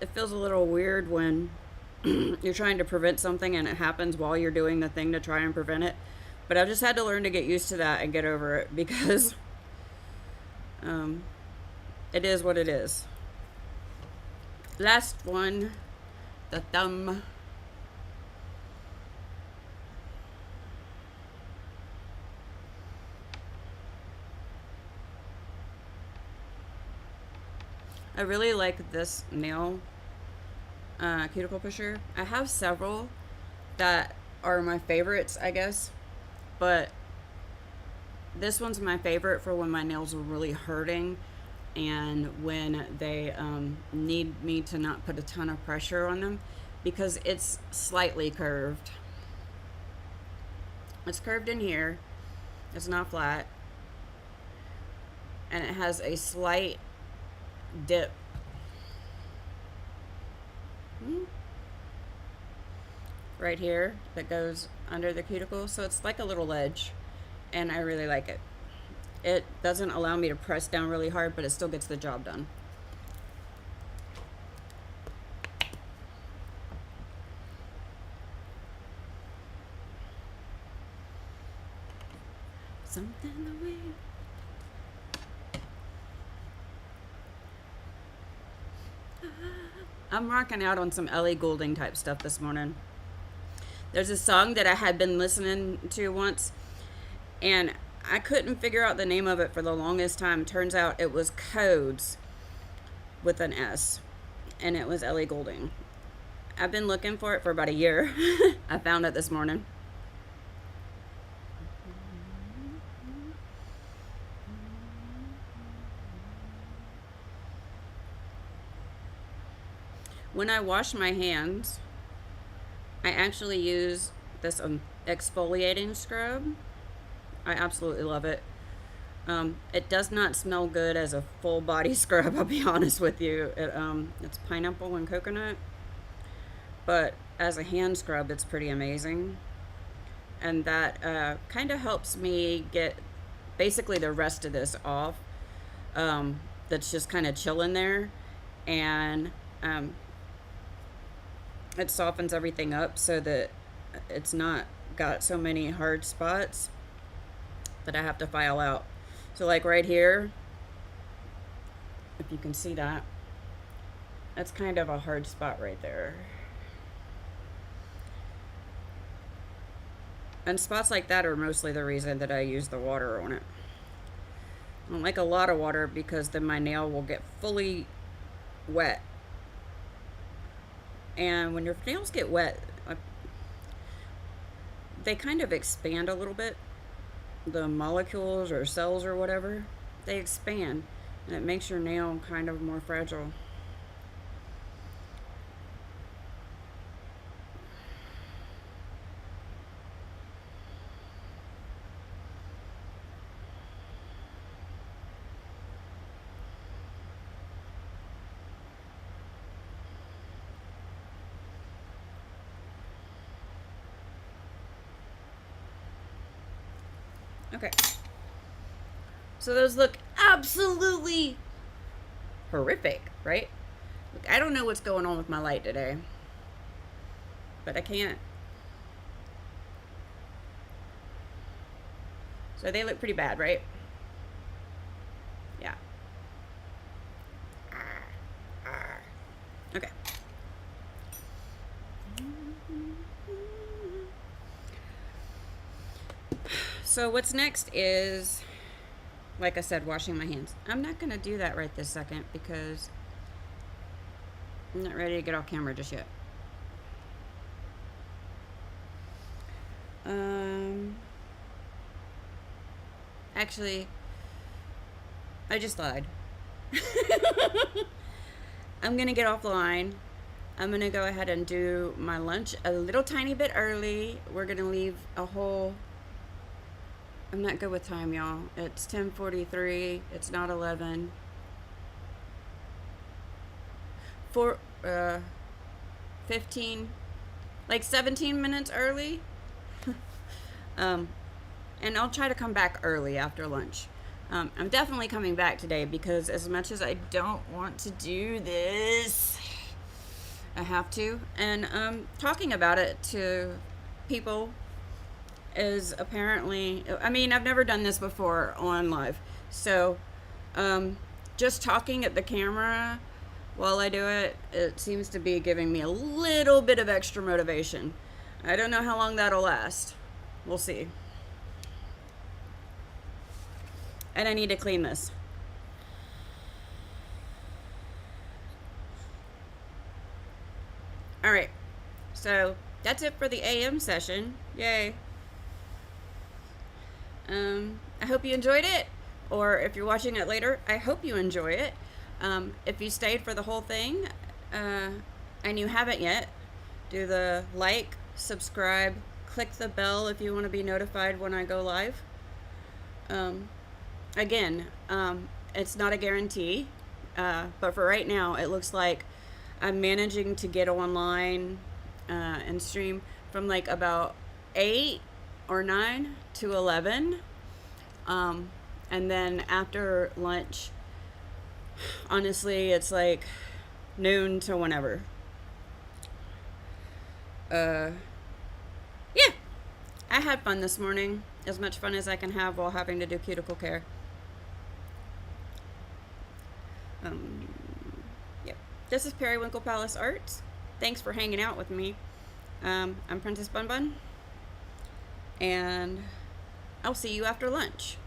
it feels a little weird when you're trying to prevent something and it happens while you're doing the thing to try and prevent it. But I've just had to learn to get used to that and get over it, because it is what it is. Last one, the thumb. I really like this nail cuticle pusher. I have several that are my favorites, I guess, but this one's my favorite for when my nails are really hurting and when they need me to not put a ton of pressure on them, because it's slightly curved. It's curved in here. It's not flat. And it has a slight dip right here that goes under the cuticle, so it's like a little ledge, and I really like it. It doesn't allow me to press down really hard, but it still gets the job done. Something the way. I'm rocking out on some Ellie Goulding type stuff this morning. There's a song that I had been listening to once, and I couldn't figure out the name of it for the longest time. Turns out it was Codes with an S, and it was Ellie Goulding. I've been looking for it for about a year. I found it this morning. When I wash my hands, I actually use this exfoliating scrub. I absolutely love it. It does not smell good as a full body scrub, I'll be honest with you. It's pineapple and coconut, but as a hand scrub, it's pretty amazing. And that kind of helps me get basically the rest of this off. That's just kind of chilling there, and it softens everything up so that it's not got so many hard spots that I have to file out. So like right here, if you can see that, that's kind of a hard spot right there. And spots like that are mostly the reason that I use the water on it. I don't like a lot of water because then my nail will get fully wet. And when your nails get wet, they kind of expand a little bit. The molecules or cells or whatever, they expand, and it makes your nail kind of more fragile. Okay. So those look absolutely horrific, right? Look, I don't know what's going on with my light today, but I can't. So they look pretty bad, right? Yeah. Okay. So what's next is like I said, washing my hands. I'm not going to do that right this second because I'm not ready to get off camera just yet. Actually, I just lied. I'm going to get offline. I'm going to go ahead and do my lunch a little tiny bit early. We're going to leave a whole... I'm not good with time, y'all. It's 10:43. It's not 11. 15, like 17 minutes early. And I'll try to come back early after lunch. I'm definitely coming back today because as much as I don't want to do this, I have to. And talking about it to people is apparently, I mean, I've never done this before on live. So just talking at the camera while I do it, it seems to be giving me a little bit of extra motivation. I don't know how long that'll last. We'll see. And I need to clean this. All right. So that's it for the AM session. Yay. I hope you enjoyed it. Or if you're watching it later, I hope you enjoy it. If you stayed for the whole thing, and you haven't yet, do the like, subscribe, click the bell if you want to be notified when I go live. Again, it's not a guarantee, but for right now, it looks like I'm managing to get online and stream from like about 8 or 9 to 11. And then after lunch, honestly, it's like noon to whenever. Yeah, I had fun this morning. As much fun as I can have while having to do cuticle care. Yep. This is Periwinkle Palace Arts. Thanks for hanging out with me. I'm Princess Bun Bun. And I'll see you after lunch.